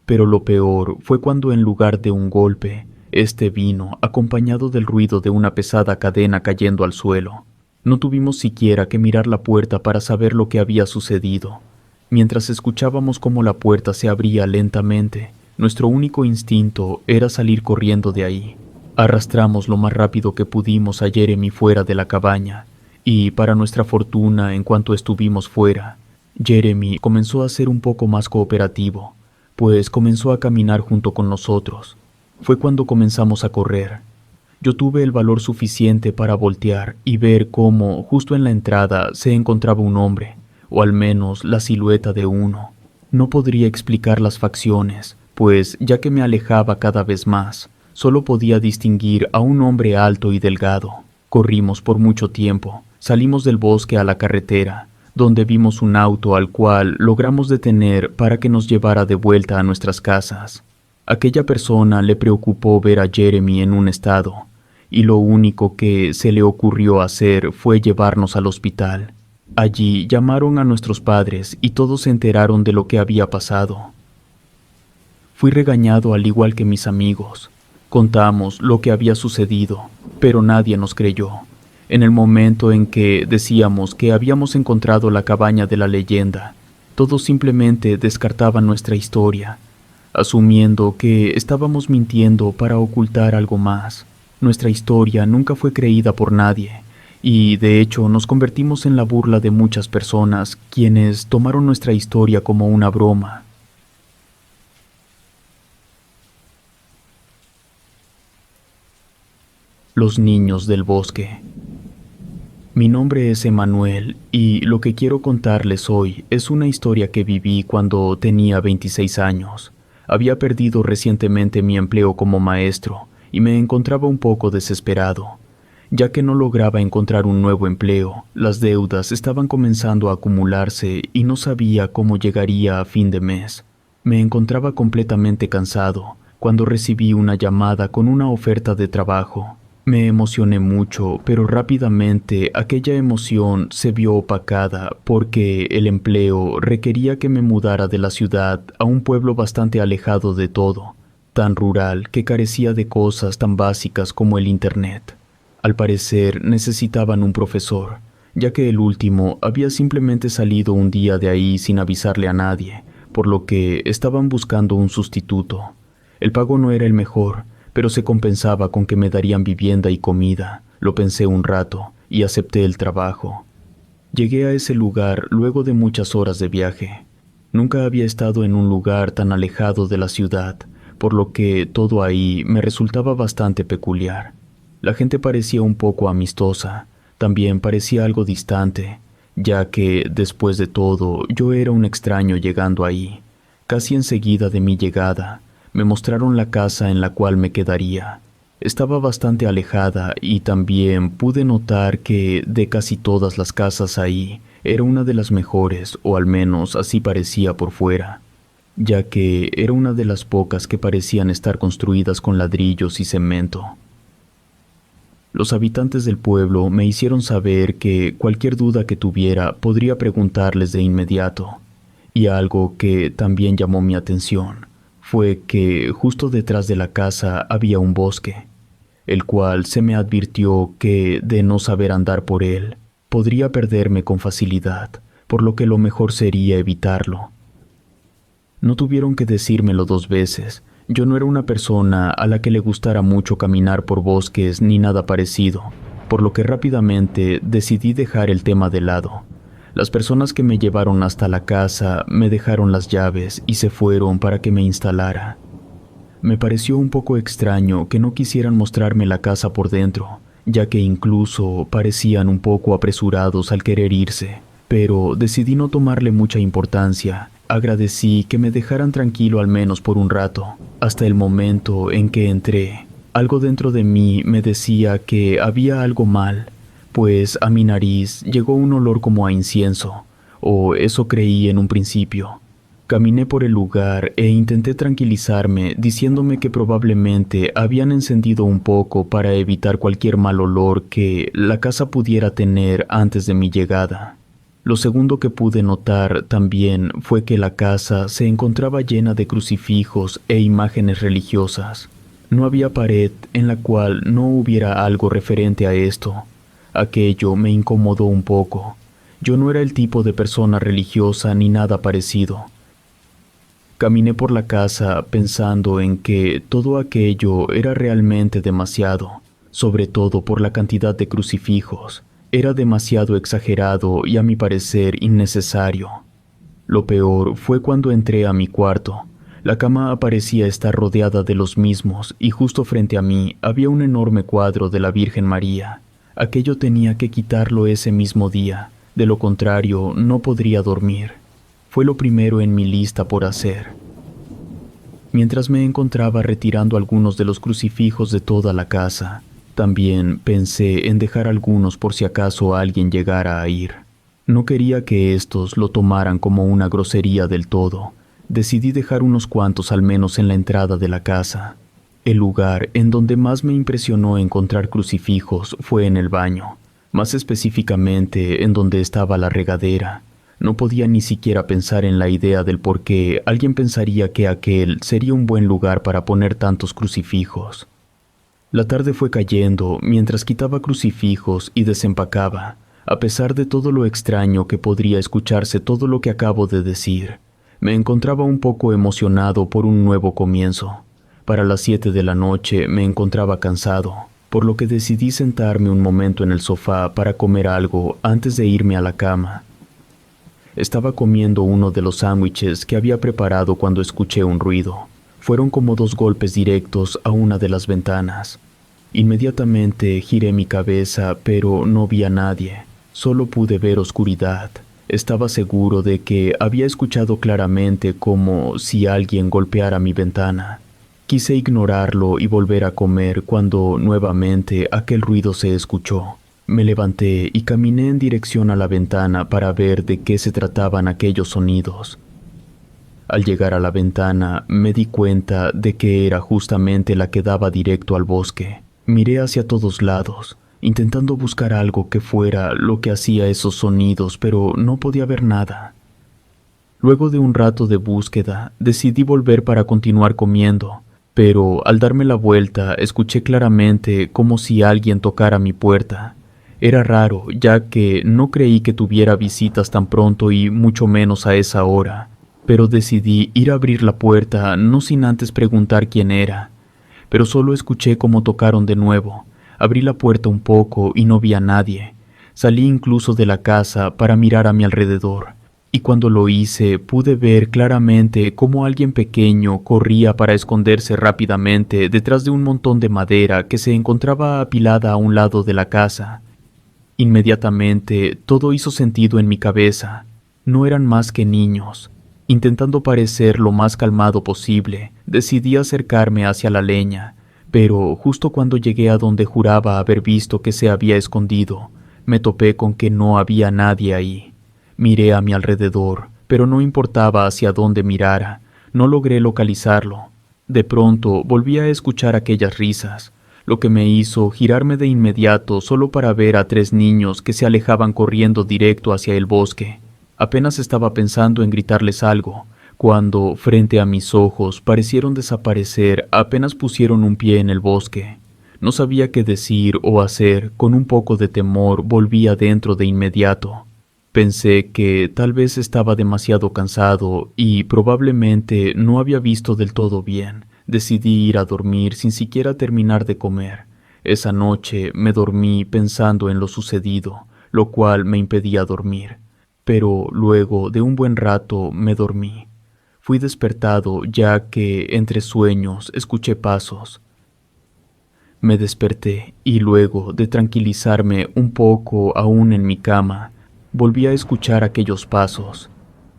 Pero lo peor fue cuando en lugar de un golpe, este vino acompañado del ruido de una pesada cadena cayendo al suelo. No tuvimos siquiera que mirar la puerta para saber lo que había sucedido. Mientras escuchábamos cómo la puerta se abría lentamente, nuestro único instinto era salir corriendo de ahí. Arrastramos lo más rápido que pudimos a Jeremy fuera de la cabaña, y para nuestra fortuna, en cuanto estuvimos fuera, Jeremy comenzó a ser un poco más cooperativo, pues comenzó a caminar junto con nosotros. Fue cuando comenzamos a correr. Yo tuve el valor suficiente para voltear y ver cómo, justo en la entrada, se encontraba un hombre, o al menos la silueta de uno. No podría explicar las facciones, pues ya que me alejaba cada vez más, solo podía distinguir a un hombre alto y delgado. Corrimos por mucho tiempo, salimos del bosque a la carretera, donde vimos un auto al cual logramos detener para que nos llevara de vuelta a nuestras casas. Aquella persona le preocupó ver a Jeremy en un estado, y lo único que se le ocurrió hacer fue llevarnos al hospital. Allí llamaron a nuestros padres y todos se enteraron de lo que había pasado. Fui regañado al igual que mis amigos. Contamos lo que había sucedido, pero nadie nos creyó. En el momento en que decíamos que habíamos encontrado la cabaña de la leyenda, todos simplemente descartaban nuestra historia, asumiendo que estábamos mintiendo para ocultar algo más. Nuestra historia nunca fue creída por nadie, y de hecho nos convertimos en la burla de muchas personas, quienes tomaron nuestra historia como una broma. Los niños del bosque. Mi nombre es Emanuel y lo que quiero contarles hoy es una historia que viví cuando tenía 26 años. Había perdido recientemente mi empleo como maestro y me encontraba un poco desesperado. Ya que no lograba encontrar un nuevo empleo, las deudas estaban comenzando a acumularse y no sabía cómo llegaría a fin de mes. Me encontraba completamente cansado cuando recibí una llamada con una oferta de trabajo. Me emocioné mucho, pero rápidamente aquella emoción se vio opacada porque el empleo requería que me mudara de la ciudad a un pueblo bastante alejado de todo, tan rural que carecía de cosas tan básicas como el internet. Al parecer necesitaban un profesor, ya que el último había simplemente salido un día de ahí sin avisarle a nadie, por lo que estaban buscando un sustituto. El pago no era el mejor, pero se compensaba con que me darían vivienda y comida. Lo pensé un rato y acepté el trabajo. Llegué a ese lugar luego de muchas horas de viaje. Nunca había estado en un lugar tan alejado de la ciudad, por lo que todo ahí me resultaba bastante peculiar. La gente parecía un poco amistosa, también parecía algo distante, ya que, después de todo, yo era un extraño llegando ahí. Casi enseguida de mi llegada, me mostraron la casa en la cual me quedaría. Estaba bastante alejada y también pude notar que de casi todas las casas ahí era una de las mejores, o al menos así parecía por fuera, ya que era una de las pocas que parecían estar construidas con ladrillos y cemento. Los habitantes del pueblo me hicieron saber que cualquier duda que tuviera podría preguntarles de inmediato, y algo que también llamó mi atención fue que justo detrás de la casa había un bosque, el cual se me advirtió que, de no saber andar por él, podría perderme con facilidad, por lo que lo mejor sería evitarlo. No tuvieron que decírmelo dos veces. Yo no era una persona a la que le gustara mucho caminar por bosques ni nada parecido, por lo que rápidamente decidí dejar el tema de lado. Las personas que me llevaron hasta la casa me dejaron las llaves y se fueron para que me instalara. Me pareció un poco extraño que no quisieran mostrarme la casa por dentro, ya que incluso parecían un poco apresurados al querer irse, pero decidí no tomarle mucha importancia. Agradecí que me dejaran tranquilo al menos por un rato, hasta el momento en que entré. Algo dentro de mí me decía que había algo mal, pues a mi nariz llegó un olor como a incienso, o eso creí en un principio. Caminé por el lugar e intenté tranquilizarme diciéndome que probablemente habían encendido un poco para evitar cualquier mal olor que la casa pudiera tener antes de mi llegada. Lo segundo que pude notar también fue que la casa se encontraba llena de crucifijos e imágenes religiosas. No había pared en la cual no hubiera algo referente a esto. Aquello me incomodó un poco. Yo no era el tipo de persona religiosa ni nada parecido. Caminé por la casa pensando en que todo aquello era realmente demasiado, sobre todo por la cantidad de crucifijos. Era demasiado exagerado y a mi parecer innecesario. Lo peor fue cuando entré a mi cuarto. La cama parecía estar rodeada de los mismos y justo frente a mí había un enorme cuadro de la Virgen María. Aquello tenía que quitarlo ese mismo día, de lo contrario no podría dormir. Fue lo primero en mi lista por hacer. Mientras me encontraba retirando algunos de los crucifijos de toda la casa, también pensé en dejar algunos por si acaso alguien llegara a ir. No quería que estos lo tomaran como una grosería del todo. Decidí dejar unos cuantos al menos en la entrada de la casa. El lugar en donde más me impresionó encontrar crucifijos fue en el baño, más específicamente en donde estaba la regadera. No podía ni siquiera pensar en la idea del por qué alguien pensaría que aquel sería un buen lugar para poner tantos crucifijos. La tarde fue cayendo mientras quitaba crucifijos y desempacaba, a pesar de todo lo extraño que podría escucharse todo lo que acabo de decir. Me encontraba un poco emocionado por un nuevo comienzo. Para las 7 de la noche me encontraba cansado, por lo que decidí sentarme un momento en el sofá para comer algo antes de irme a la cama. Estaba comiendo uno de los sándwiches que había preparado cuando escuché un ruido. Fueron como 2 golpes directos a una de las ventanas. Inmediatamente giré mi cabeza, pero no vi a nadie. Solo pude ver oscuridad. Estaba seguro de que había escuchado claramente como si alguien golpeara mi ventana. Quise ignorarlo y volver a comer cuando nuevamente aquel ruido se escuchó. Me levanté y caminé en dirección a la ventana para ver de qué se trataban aquellos sonidos. Al llegar a la ventana, me di cuenta de que era justamente la que daba directo al bosque. Miré hacia todos lados, intentando buscar algo que fuera lo que hacía esos sonidos, pero no podía ver nada. Luego de un rato de búsqueda, decidí volver para continuar comiendo, pero al darme la vuelta, escuché claramente como si alguien tocara mi puerta. Era raro, ya que no creí que tuviera visitas tan pronto y mucho menos a esa hora. Pero decidí ir a abrir la puerta, no sin antes preguntar quién era. Pero solo escuché cómo tocaron de nuevo. Abrí la puerta un poco y no vi a nadie. Salí incluso de la casa para mirar a mi alrededor. Y cuando lo hice, pude ver claramente cómo alguien pequeño corría para esconderse rápidamente detrás de un montón de madera que se encontraba apilada a un lado de la casa. Inmediatamente, todo hizo sentido en mi cabeza. No eran más que niños. Intentando parecer lo más calmado posible, decidí acercarme hacia la leña, pero justo cuando llegué a donde juraba haber visto que se había escondido, me topé con que no había nadie ahí. Miré a mi alrededor, pero no importaba hacia dónde mirara, no logré localizarlo. De pronto volví a escuchar aquellas risas, lo que me hizo girarme de inmediato solo para ver a 3 niños que se alejaban corriendo directo hacia el bosque. Apenas estaba pensando en gritarles algo, cuando, frente a mis ojos, parecieron desaparecer apenas pusieron un pie en el bosque. No sabía qué decir o hacer, con un poco de temor volví adentro de inmediato. Pensé que tal vez estaba demasiado cansado y probablemente no había visto del todo bien. Decidí ir a dormir sin siquiera terminar de comer. Esa noche me dormí pensando en lo sucedido, lo cual me impedía dormir. Pero luego de un buen rato me dormí. Fui despertado ya que, entre sueños, escuché pasos. Me desperté y luego de tranquilizarme un poco aún en mi cama, volví a escuchar aquellos pasos.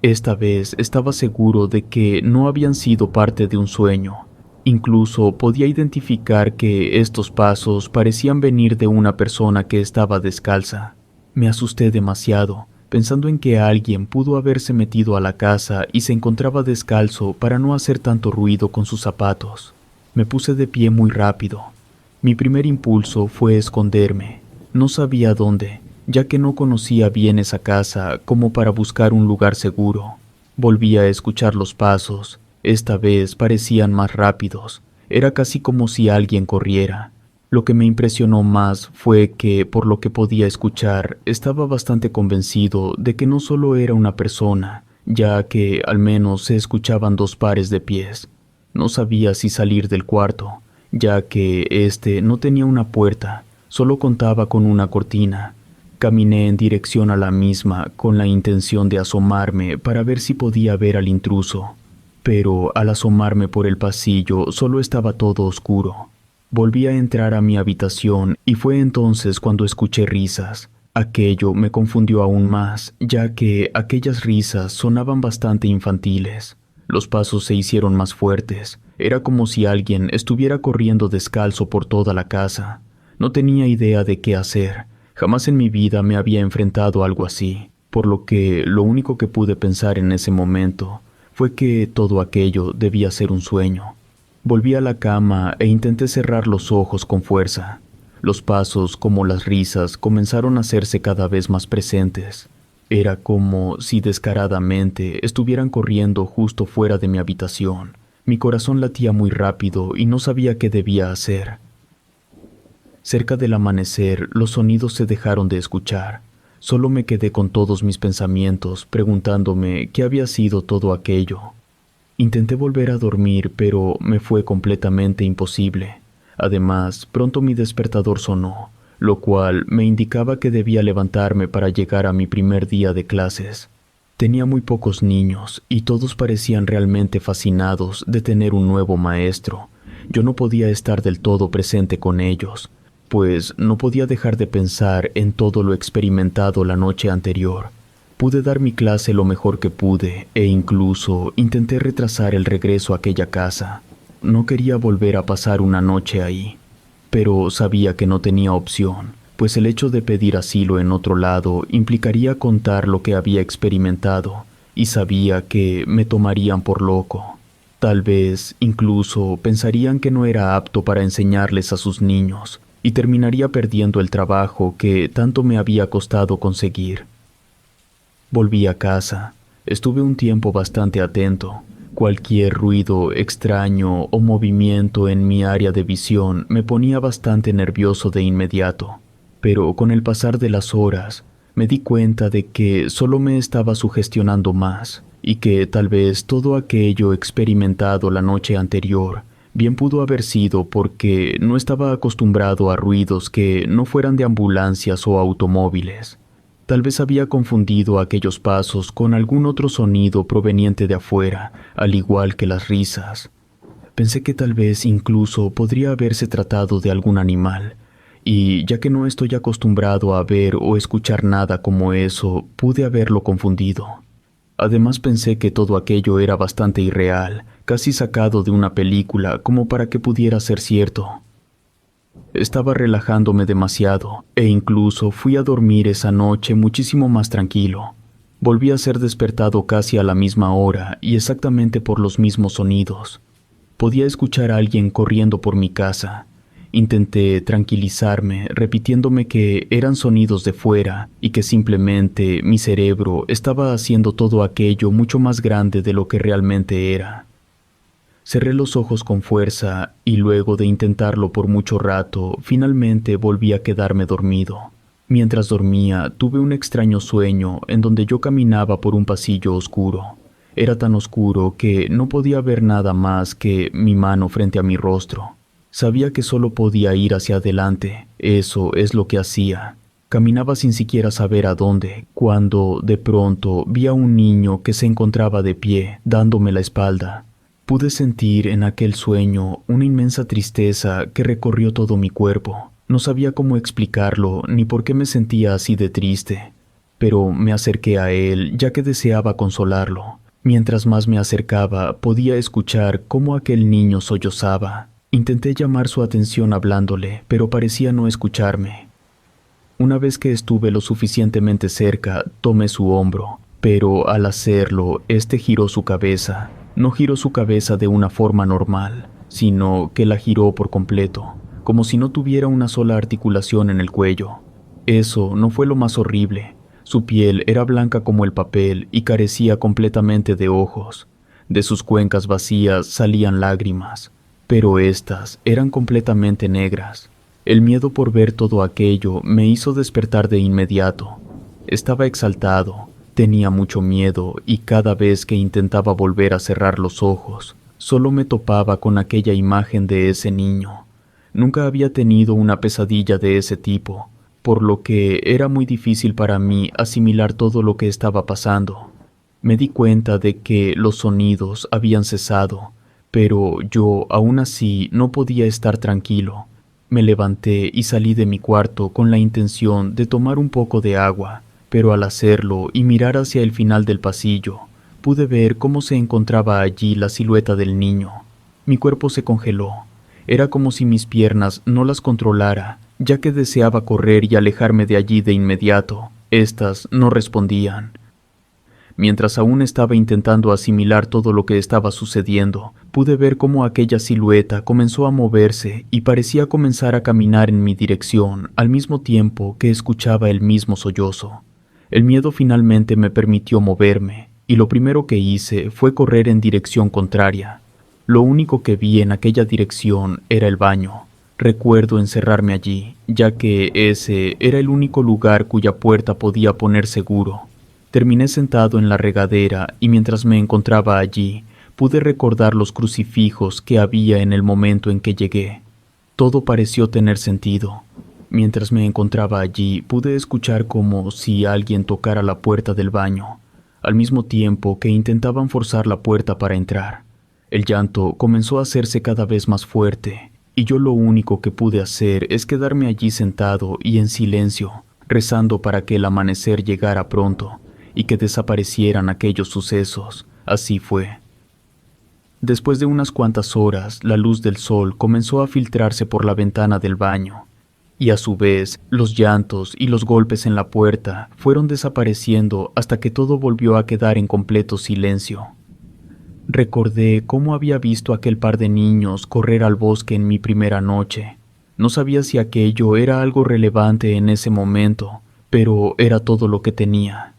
Esta vez estaba seguro de que no habían sido parte de un sueño. Incluso podía identificar que estos pasos parecían venir de una persona que estaba descalza. Me asusté demasiado. pensando en que alguien pudo haberse metido a la casa y se encontraba descalzo para no hacer tanto ruido con sus zapatos. Me puse de pie muy rápido. Mi primer impulso fue esconderme. No sabía dónde, ya que no conocía bien esa casa como para buscar un lugar seguro. Volví a escuchar los pasos. Esta vez parecían más rápidos. Era casi como si alguien corriera. Lo que me impresionó más fue que, por lo que podía escuchar, estaba bastante convencido de que no solo era una persona, ya que al menos se escuchaban 2 pares de pies. No sabía si salir del cuarto, ya que este no tenía una puerta, solo contaba con una cortina. Caminé en dirección a la misma con la intención de asomarme para ver si podía ver al intruso, pero al asomarme por el pasillo solo estaba todo oscuro. Volví a entrar a mi habitación y fue entonces cuando escuché risas. Aquello me confundió aún más, ya que aquellas risas sonaban bastante infantiles. Los pasos se hicieron más fuertes. Era como si alguien estuviera corriendo descalzo por toda la casa. No tenía idea de qué hacer. Jamás en mi vida me había enfrentado a algo así, por lo que lo único que pude pensar en ese momento fue que todo aquello debía ser un sueño. Volví a la cama e intenté cerrar los ojos con fuerza. Los pasos, como las risas, comenzaron a hacerse cada vez más presentes. Era como si descaradamente estuvieran corriendo justo fuera de mi habitación. Mi corazón latía muy rápido y no sabía qué debía hacer. Cerca del amanecer, los sonidos se dejaron de escuchar. Solo me quedé con todos mis pensamientos, preguntándome qué había sido todo aquello. Intenté volver a dormir, pero me fue completamente imposible. Además, pronto mi despertador sonó, lo cual me indicaba que debía levantarme para llegar a mi primer día de clases. Tenía muy pocos niños y todos parecían realmente fascinados de tener un nuevo maestro. Yo no podía estar del todo presente con ellos, pues no podía dejar de pensar en todo lo experimentado la noche anterior. Pude dar mi clase lo mejor que pude e incluso intenté retrasar el regreso a aquella casa. No quería volver a pasar una noche ahí, pero sabía que no tenía opción, pues el hecho de pedir asilo en otro lado implicaría contar lo que había experimentado y sabía que me tomarían por loco. Tal vez incluso pensarían que no era apto para enseñarles a sus niños y terminaría perdiendo el trabajo que tanto me había costado conseguir. Volví a casa. Estuve un tiempo bastante atento. Cualquier ruido extraño o movimiento en mi área de visión me ponía bastante nervioso de inmediato. Pero con el pasar de las horas, me di cuenta de que solo me estaba sugestionando más y que tal vez todo aquello experimentado la noche anterior bien pudo haber sido porque no estaba acostumbrado a ruidos que no fueran de ambulancias o automóviles. Tal vez había confundido aquellos pasos con algún otro sonido proveniente de afuera, al igual que las risas. Pensé que tal vez incluso podría haberse tratado de algún animal, y ya que no estoy acostumbrado a ver o escuchar nada como eso, pude haberlo confundido. Además pensé que todo aquello era bastante irreal, casi sacado de una película como para que pudiera ser cierto. Estaba relajándome demasiado e incluso fui a dormir esa noche muchísimo más tranquilo. Volví a ser despertado casi a la misma hora y exactamente por los mismos sonidos. Podía escuchar a alguien corriendo por mi casa. Intenté tranquilizarme repitiéndome que eran sonidos de fuera y que simplemente mi cerebro estaba haciendo todo aquello mucho más grande de lo que realmente era. Cerré los ojos con fuerza y luego de intentarlo por mucho rato, finalmente volví a quedarme dormido. Mientras dormía, tuve un extraño sueño en donde yo caminaba por un pasillo oscuro. Era tan oscuro que no podía ver nada más que mi mano frente a mi rostro. Sabía que solo podía ir hacia adelante, eso es lo que hacía. Caminaba sin siquiera saber a dónde, cuando de pronto vi a un niño que se encontraba de pie, dándome la espalda. Pude sentir en aquel sueño una inmensa tristeza que recorrió todo mi cuerpo. No sabía cómo explicarlo ni por qué me sentía así de triste, pero me acerqué a él ya que deseaba consolarlo. Mientras más me acercaba, podía escuchar cómo aquel niño sollozaba. Intenté llamar su atención hablándole, pero parecía no escucharme. Una vez que estuve lo suficientemente cerca, tomé su hombro, pero al hacerlo, este giró su cabeza. No giró su cabeza de una forma normal, sino que la giró por completo, como si no tuviera una sola articulación en el cuello. Eso no fue lo más horrible. Su piel era blanca como el papel y carecía completamente de ojos. De sus cuencas vacías salían lágrimas, pero éstas eran completamente negras. El miedo por ver todo aquello me hizo despertar de inmediato. Estaba exaltado, tenía mucho miedo y cada vez que intentaba volver a cerrar los ojos, solo me topaba con aquella imagen de ese niño. Nunca había tenido una pesadilla de ese tipo, por lo que era muy difícil para mí asimilar todo lo que estaba pasando. Me di cuenta de que los sonidos habían cesado, pero yo aún así no podía estar tranquilo. Me levanté y salí de mi cuarto con la intención de tomar un poco de agua, pero al hacerlo y mirar hacia el final del pasillo, pude ver cómo se encontraba allí la silueta del niño. Mi cuerpo se congeló. Era como si mis piernas no las controlara, ya que deseaba correr y alejarme de allí de inmediato. Estas no respondían. Mientras aún estaba intentando asimilar todo lo que estaba sucediendo, pude ver cómo aquella silueta comenzó a moverse y parecía comenzar a caminar en mi dirección al mismo tiempo que escuchaba el mismo sollozo. El miedo finalmente me permitió moverme, y lo primero que hice fue correr en dirección contraria. Lo único que vi en aquella dirección era el baño. Recuerdo encerrarme allí, ya que ese era el único lugar cuya puerta podía poner seguro. Terminé sentado en la regadera y mientras me encontraba allí, pude recordar los crucifijos que había en el momento en que llegué. Todo pareció tener sentido. Mientras me encontraba allí, pude escuchar como si alguien tocara la puerta del baño, al mismo tiempo que intentaban forzar la puerta para entrar. El llanto comenzó a hacerse cada vez más fuerte, y yo lo único que pude hacer es quedarme allí sentado y en silencio, rezando para que el amanecer llegara pronto y que desaparecieran aquellos sucesos. Así fue. Después de unas cuantas horas, la luz del sol comenzó a filtrarse por la ventana del baño, y a su vez, los llantos y los golpes en la puerta fueron desapareciendo hasta que todo volvió a quedar en completo silencio. Recordé cómo había visto a aquel par de niños correr al bosque en mi primera noche. No sabía si aquello era algo relevante en ese momento, pero era todo lo que tenía.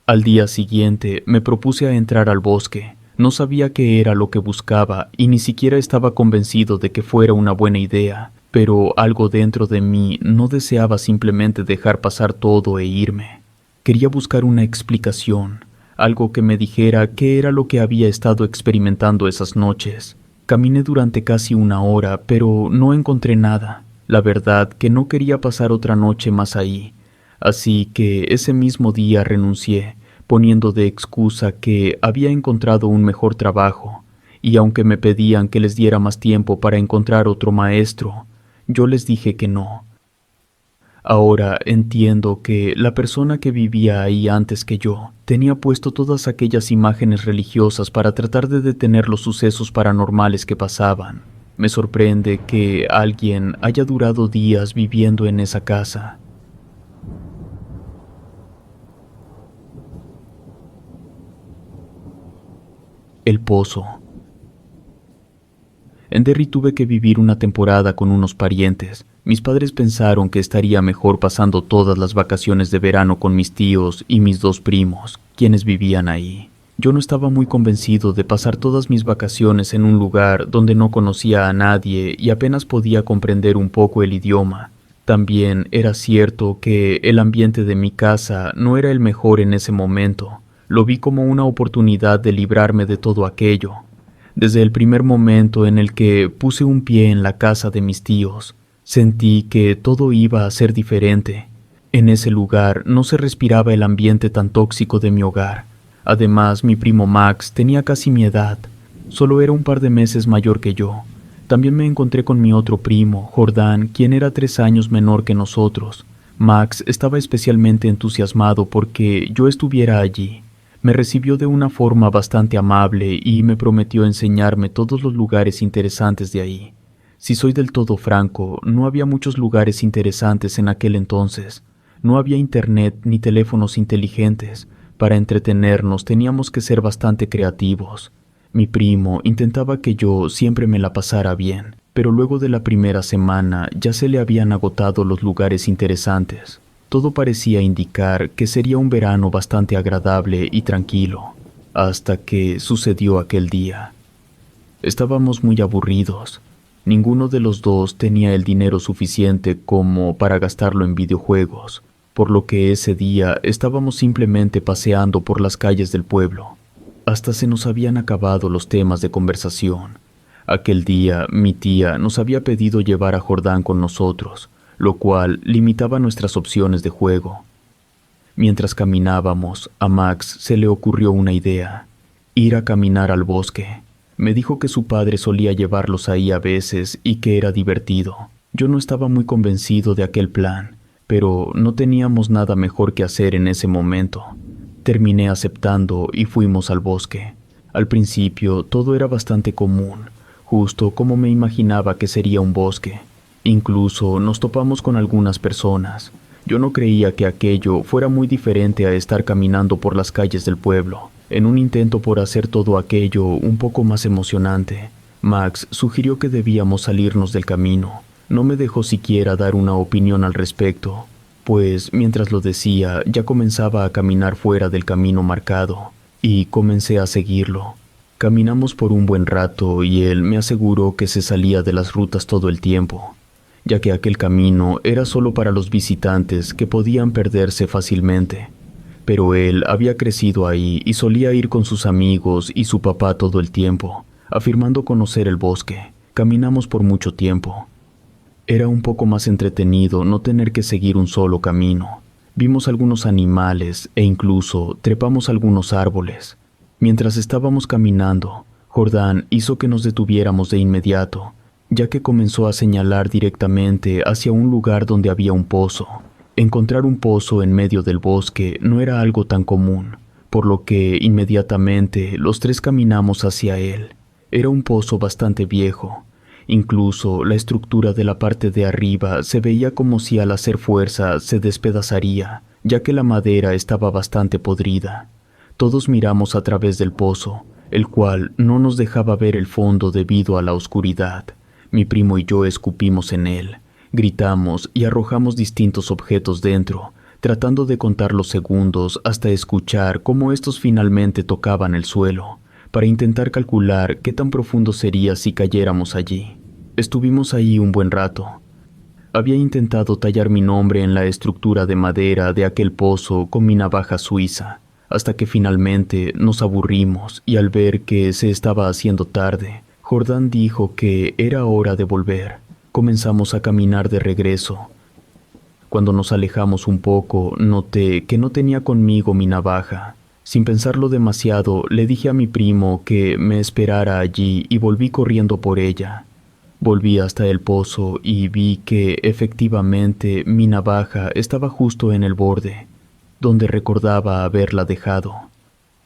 Al día siguiente me propuse a entrar al bosque. No sabía qué era lo que buscaba y ni siquiera estaba convencido de que fuera una buena idea, pero algo dentro de mí no deseaba simplemente dejar pasar todo e irme. Quería buscar una explicación, algo que me dijera qué era lo que había estado experimentando esas noches. Caminé durante casi una hora, pero no encontré nada. La verdad que no quería pasar otra noche más ahí. Así que ese mismo día renuncié, poniendo de excusa que había encontrado un mejor trabajo, y aunque me pedían que les diera más tiempo para encontrar otro maestro, yo les dije que no. Ahora entiendo que la persona que vivía ahí antes que yo tenía puesto todas aquellas imágenes religiosas para tratar de detener los sucesos paranormales que pasaban. Me sorprende que alguien haya durado días viviendo en esa casa. El pozo. En Derry tuve que vivir una temporada con unos parientes. Mis padres pensaron que estaría mejor pasando todas las vacaciones de verano con mis tíos y mis dos primos, quienes vivían ahí. Yo no estaba muy convencido de pasar todas mis vacaciones en un lugar donde no conocía a nadie y apenas podía comprender un poco el idioma. También era cierto que el ambiente de mi casa no era el mejor en ese momento. Lo vi como una oportunidad de librarme de todo aquello. Desde el primer momento en el que puse un pie en la casa de mis tíos, sentí que todo iba a ser diferente. En ese lugar no se respiraba el ambiente tan tóxico de mi hogar. Además, mi primo Max tenía casi mi edad. Solo era un par de meses mayor que yo. También me encontré con mi otro primo, Jordán, quien era 3 años menor que nosotros. Max estaba especialmente entusiasmado porque yo estuviera allí. Me recibió de una forma bastante amable y me prometió enseñarme todos los lugares interesantes de ahí. Si soy del todo franco, no había muchos lugares interesantes en aquel entonces. No había internet ni teléfonos inteligentes. Para entretenernos teníamos que ser bastante creativos. Mi primo intentaba que yo siempre me la pasara bien, pero luego de la primera semana ya se le habían agotado los lugares interesantes. Todo parecía indicar que sería un verano bastante agradable y tranquilo, hasta que sucedió aquel día. Estábamos muy aburridos. Ninguno de los dos tenía el dinero suficiente como para gastarlo en videojuegos, por lo que ese día estábamos simplemente paseando por las calles del pueblo. Hasta se nos habían acabado los temas de conversación. Aquel día mi tía nos había pedido llevar a Jordán con nosotros, lo cual limitaba nuestras opciones de juego. Mientras caminábamos, a Max se le ocurrió una idea: ir a caminar al bosque. Me dijo que su padre solía llevarlos ahí a veces y que era divertido. Yo no estaba muy convencido de aquel plan, pero no teníamos nada mejor que hacer en ese momento. Terminé aceptando y fuimos al bosque. Al principio todo era bastante común, justo como me imaginaba que sería un bosque. Incluso nos topamos con algunas personas. Yo no creía que aquello fuera muy diferente a estar caminando por las calles del pueblo. En un intento por hacer todo aquello un poco más emocionante, Max sugirió que debíamos salirnos del camino. No me dejó siquiera dar una opinión al respecto, pues mientras lo decía ya comenzaba a caminar fuera del camino marcado, y comencé a seguirlo. Caminamos por un buen rato y él me aseguró que se salía de las rutas todo el tiempo, ya que aquel camino era solo para los visitantes que podían perderse fácilmente. Pero él había crecido ahí y solía ir con sus amigos y su papá todo el tiempo, afirmando conocer el bosque. Caminamos por mucho tiempo. Era un poco más entretenido no tener que seguir un solo camino. Vimos algunos animales e incluso trepamos algunos árboles. Mientras estábamos caminando, Jordán hizo que nos detuviéramos de inmediato, ya que comenzó a señalar directamente hacia un lugar donde había un pozo. Encontrar un pozo en medio del bosque no era algo tan común, por lo que inmediatamente los tres caminamos hacia él. Era un pozo bastante viejo. Incluso la estructura de la parte de arriba se veía como si al hacer fuerza se despedazaría, ya que la madera estaba bastante podrida. Todos miramos a través del pozo, el cual no nos dejaba ver el fondo debido a la oscuridad. Mi primo y yo escupimos en él. Gritamos y arrojamos distintos objetos dentro, tratando de contar los segundos hasta escuchar cómo estos finalmente tocaban el suelo, para intentar calcular qué tan profundo sería si cayéramos allí. Estuvimos ahí un buen rato. Había intentado tallar mi nombre en la estructura de madera de aquel pozo con mi navaja suiza, hasta que finalmente nos aburrimos y al ver que se estaba haciendo tarde, Jordán dijo que era hora de volver. Comenzamos a caminar de regreso. Cuando nos alejamos un poco, noté que no tenía conmigo mi navaja. Sin pensarlo demasiado, le dije a mi primo que me esperara allí y volví corriendo por ella. Volví hasta el pozo y vi que, efectivamente, mi navaja estaba justo en el borde, donde recordaba haberla dejado.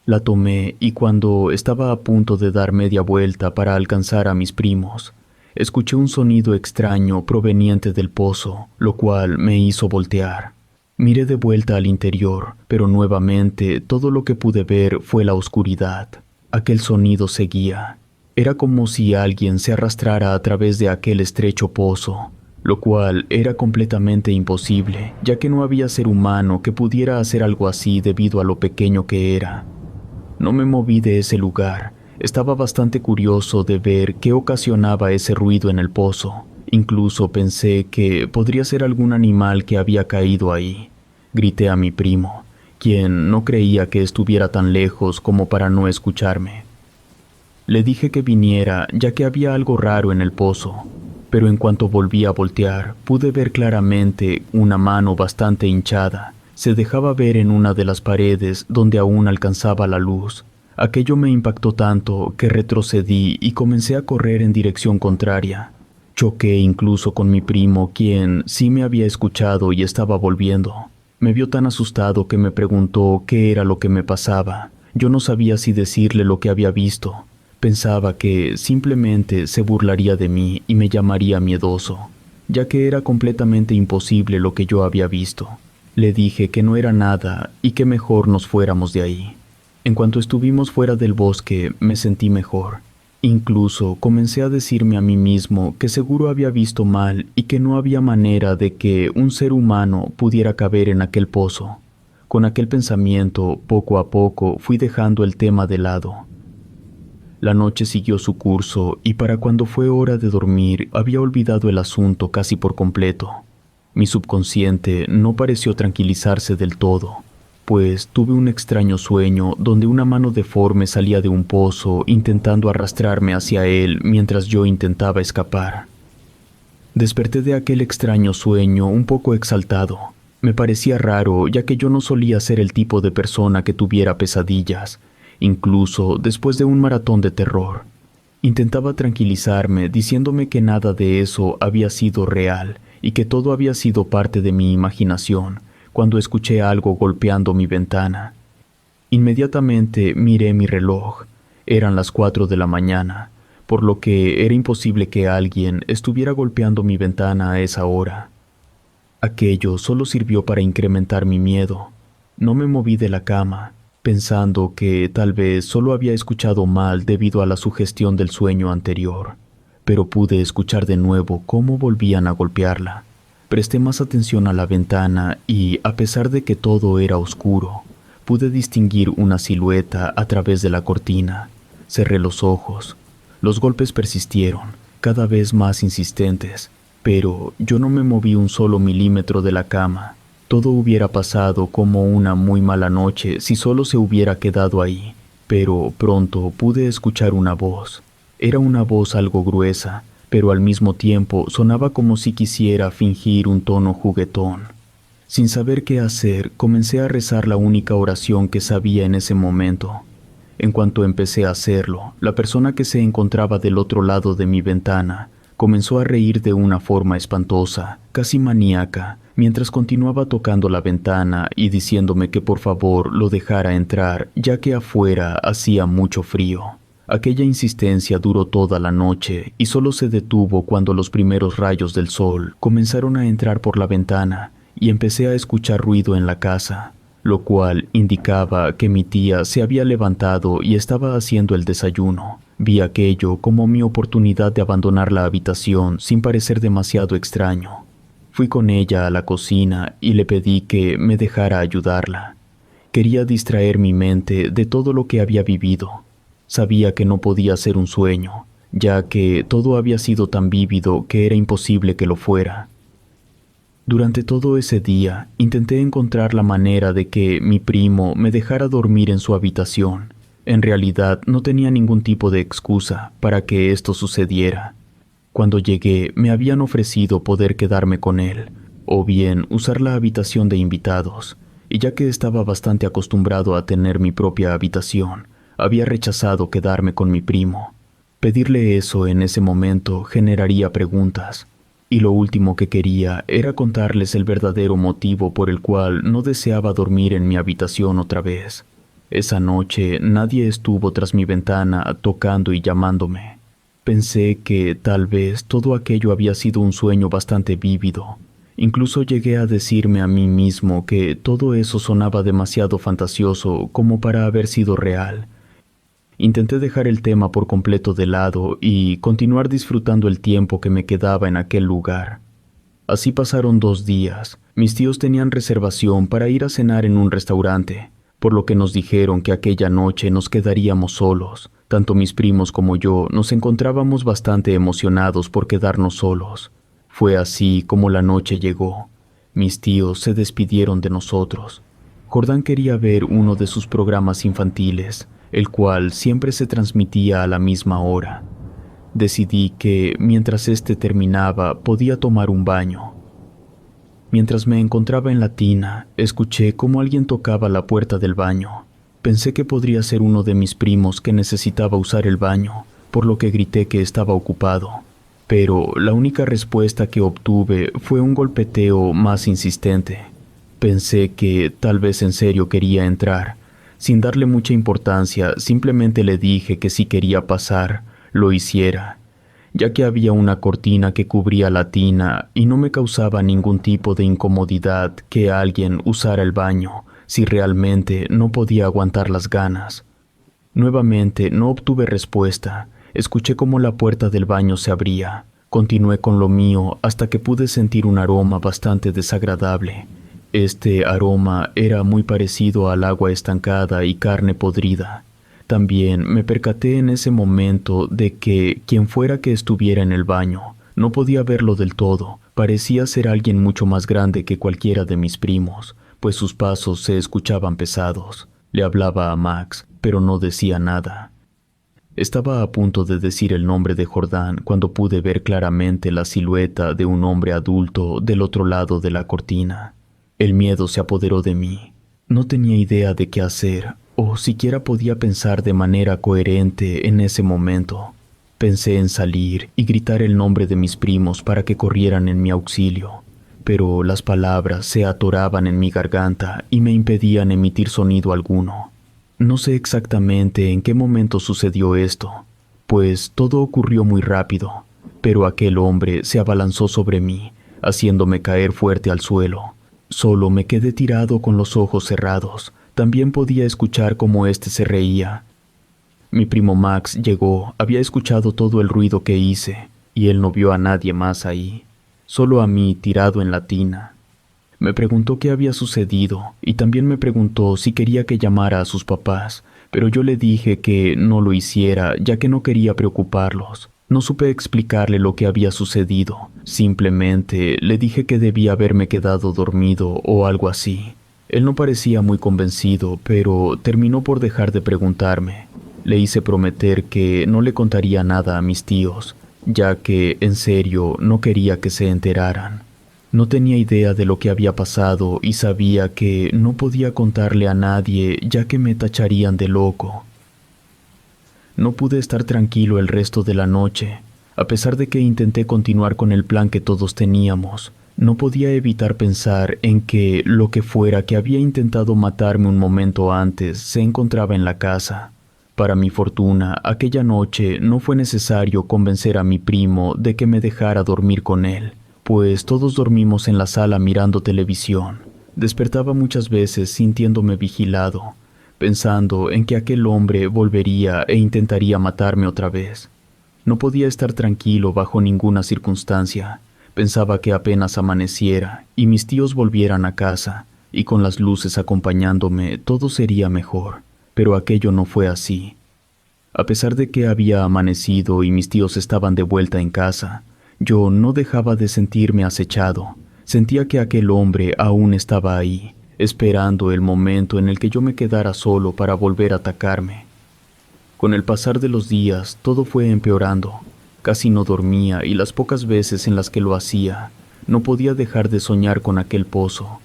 La tomé y cuando estaba a punto de dar media vuelta para alcanzar a mis primos, escuché un sonido extraño proveniente del pozo, lo cual me hizo voltear. Miré de vuelta al interior, pero nuevamente todo lo que pude ver fue la oscuridad. Aquel sonido seguía. Era como si alguien se arrastrara a través de aquel estrecho pozo, lo cual era completamente imposible, ya que no había ser humano que pudiera hacer algo así debido a lo pequeño que era. No me moví de ese lugar. Estaba bastante curioso de ver qué ocasionaba ese ruido en el pozo. Incluso pensé que podría ser algún animal que había caído ahí. Grité a mi primo, quien no creía que estuviera tan lejos como para no escucharme. Le dije que viniera, ya que había algo raro en el pozo, pero en cuanto volví a voltear, pude ver claramente una mano bastante hinchada. Se dejaba ver en una de las paredes donde aún alcanzaba la luz. Aquello me impactó tanto que retrocedí y comencé a correr en dirección contraria. Choqué incluso con mi primo, quien sí me había escuchado y estaba volviendo. Me vio tan asustado que me preguntó qué era lo que me pasaba. Yo no sabía si decirle lo que había visto, Pensaba que simplemente se burlaría de mí y me llamaría miedoso, ya que era completamente imposible lo que yo había visto. Le dije que no era nada y que mejor nos fuéramos de ahí. En cuanto estuvimos fuera del bosque, me sentí mejor. Incluso comencé a decirme a mí mismo que seguro había visto mal y que no había manera de que un ser humano pudiera caber en aquel pozo. Con aquel pensamiento, poco a poco, fui dejando el tema de lado. La noche siguió su curso y para cuando fue hora de dormir había olvidado el asunto casi por completo. Mi subconsciente no pareció tranquilizarse del todo, pues tuve un extraño sueño donde una mano deforme salía de un pozo intentando arrastrarme hacia él mientras yo intentaba escapar. Desperté de aquel extraño sueño un poco exaltado. Me parecía raro, ya que yo no solía ser el tipo de persona que tuviera pesadillas, incluso después de un maratón de terror. Intentaba tranquilizarme diciéndome que nada de eso había sido real y que todo había sido parte de mi imaginación, cuando escuché algo golpeando mi ventana. Inmediatamente miré mi reloj. Eran las 4 de la mañana, por lo que era imposible que alguien estuviera golpeando mi ventana a esa hora. Aquello solo sirvió para incrementar mi miedo. No me moví de la cama, pensando que tal vez solo había escuchado mal debido a la sugestión del sueño anterior, pero pude escuchar de nuevo cómo volvían a golpearla. Presté más atención a la ventana y, a pesar de que todo era oscuro, pude distinguir una silueta a través de la cortina. Cerré los ojos. Los golpes persistieron, cada vez más insistentes, pero yo no me moví un solo milímetro de la cama. Todo hubiera pasado como una muy mala noche si solo se hubiera quedado ahí, pero pronto pude escuchar una voz. Era una voz algo gruesa, pero al mismo tiempo sonaba como si quisiera fingir un tono juguetón. Sin saber qué hacer, comencé a rezar la única oración que sabía en ese momento. En cuanto empecé a hacerlo, la persona que se encontraba del otro lado de mi ventana comenzó a reír de una forma espantosa, casi maníaca, mientras continuaba tocando la ventana y diciéndome que por favor lo dejara entrar, ya que afuera hacía mucho frío. Aquella insistencia duró toda la noche y solo se detuvo cuando los primeros rayos del sol comenzaron a entrar por la ventana y empecé a escuchar ruido en la casa, lo cual indicaba que mi tía se había levantado y estaba haciendo el desayuno. Vi aquello como mi oportunidad de abandonar la habitación sin parecer demasiado extraño. Fui con ella a la cocina y le pedí que me dejara ayudarla. Quería distraer mi mente de todo lo que había vivido. Sabía que no podía ser un sueño, ya que todo había sido tan vívido que era imposible que lo fuera. Durante todo ese día, intenté encontrar la manera de que mi primo me dejara dormir en su habitación. En realidad, no tenía ningún tipo de excusa para que esto sucediera. Cuando llegué, me habían ofrecido poder quedarme con él, o bien usar la habitación de invitados, y ya que estaba bastante acostumbrado a tener mi propia habitación, había rechazado quedarme con mi primo. Pedirle eso en ese momento generaría preguntas, y lo último que quería era contarles el verdadero motivo por el cual no deseaba dormir en mi habitación otra vez. Esa noche nadie estuvo tras mi ventana tocando y llamándome. Pensé que tal vez todo aquello había sido un sueño bastante vívido. Incluso llegué a decirme a mí mismo que todo eso sonaba demasiado fantasioso como para haber sido real. Intenté dejar el tema por completo de lado y continuar disfrutando el tiempo que me quedaba en aquel lugar. Así pasaron 2 días. Mis tíos tenían reservación para ir a cenar en un restaurante, por lo que nos dijeron que aquella noche nos quedaríamos solos. Tanto mis primos como yo nos encontrábamos bastante emocionados por quedarnos solos. Fue así como la noche llegó. Mis tíos se despidieron de nosotros. Jordán quería ver uno de sus programas infantiles, el cual siempre se transmitía a la misma hora. Decidí que, mientras este terminaba, podía tomar un baño. Mientras me encontraba en la tina, escuché cómo alguien tocaba la puerta del baño. Pensé que podría ser uno de mis primos que necesitaba usar el baño, por lo que grité que estaba ocupado. Pero la única respuesta que obtuve fue un golpeteo más insistente. Pensé que tal vez en serio quería entrar, Sin darle mucha importancia, simplemente le dije que si quería pasar, lo hiciera, ya que había una cortina que cubría la tina y no me causaba ningún tipo de incomodidad que alguien usara el baño si realmente no podía aguantar las ganas. Nuevamente no obtuve respuesta. Escuché cómo la puerta del baño se abría. Continué con lo mío hasta que pude sentir un aroma bastante desagradable. Este aroma era muy parecido al agua estancada y carne podrida. También me percaté en ese momento de que quien fuera que estuviera en el baño, no podía verlo del todo. Parecía ser alguien mucho más grande que cualquiera de mis primos, pues sus pasos se escuchaban pesados. Le hablaba a Max, pero no decía nada. Estaba a punto de decir el nombre de Jordán cuando pude ver claramente la silueta de un hombre adulto del otro lado de la cortina. El miedo se apoderó de mí. No tenía idea de qué hacer, o siquiera podía pensar de manera coherente en ese momento. Pensé en salir y gritar el nombre de mis primos para que corrieran en mi auxilio, pero las palabras se atoraban en mi garganta y me impedían emitir sonido alguno. No sé exactamente en qué momento sucedió esto, pues todo ocurrió muy rápido, pero aquel hombre se abalanzó sobre mí, haciéndome caer fuerte al suelo. Solo me quedé tirado con los ojos cerrados. También podía escuchar cómo éste se reía. Mi primo Max llegó, había escuchado todo el ruido que hice, y él no vio a nadie más ahí, solo a mí tirado en la tina. Me preguntó qué había sucedido, y también me preguntó si quería que llamara a sus papás, pero yo le dije que no lo hiciera, ya que no quería preocuparlos. No supe explicarle lo que había sucedido, simplemente le dije que debía haberme quedado dormido o algo así. Él no parecía muy convencido, pero terminó por dejar de preguntarme. Le hice prometer que no le contaría nada a mis tíos, ya que, en serio, no quería que se enteraran. No tenía idea de lo que había pasado y sabía que no podía contarle a nadie, ya que me tacharían de loco. No pude estar tranquilo el resto de la noche. A pesar de que intenté continuar con el plan que todos teníamos, no podía evitar pensar en que lo que fuera que había intentado matarme un momento antes se encontraba en la casa. Para mi fortuna, aquella noche no fue necesario convencer a mi primo de que me dejara dormir con él, pues todos dormimos en la sala mirando televisión. Despertaba muchas veces sintiéndome vigilado, pensando en que aquel hombre volvería e intentaría matarme otra vez. No podía estar tranquilo bajo ninguna circunstancia. Pensaba que apenas amaneciera y mis tíos volvieran a casa, y con las luces acompañándome todo sería mejor, pero aquello no fue así. A pesar de que había amanecido y mis tíos estaban de vuelta en casa, yo no dejaba de sentirme acechado. Sentía que aquel hombre aún estaba ahí, esperando el momento en el que yo me quedara solo para volver a atacarme. Con el pasar de los días, todo fue empeorando. Casi no dormía y las pocas veces en las que lo hacía, no podía dejar de soñar con aquel pozo.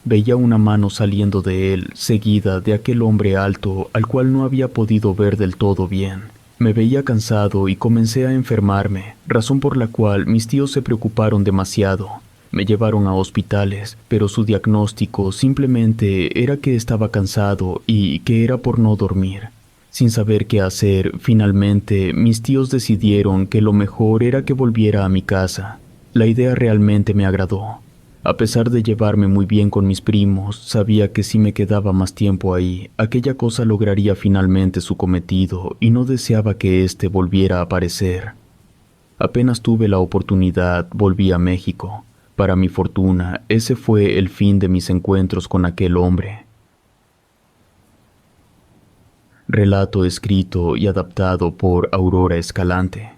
Veía una mano saliendo de él, seguida de aquel hombre alto al cual no había podido ver del todo bien. Me veía cansado y comencé a enfermarme, razón por la cual mis tíos se preocuparon demasiado. Me llevaron a hospitales, pero su diagnóstico simplemente era que estaba cansado y que era por no dormir. Sin saber qué hacer, finalmente mis tíos decidieron que lo mejor era que volviera a mi casa. La idea realmente me agradó. A pesar de llevarme muy bien con mis primos, sabía que si me quedaba más tiempo ahí, aquella cosa lograría finalmente su cometido y no deseaba que éste volviera a aparecer. Apenas tuve la oportunidad, volví a México. Para mi fortuna, ese fue el fin de mis encuentros con aquel hombre. Relato escrito y adaptado por Aurora Escalante.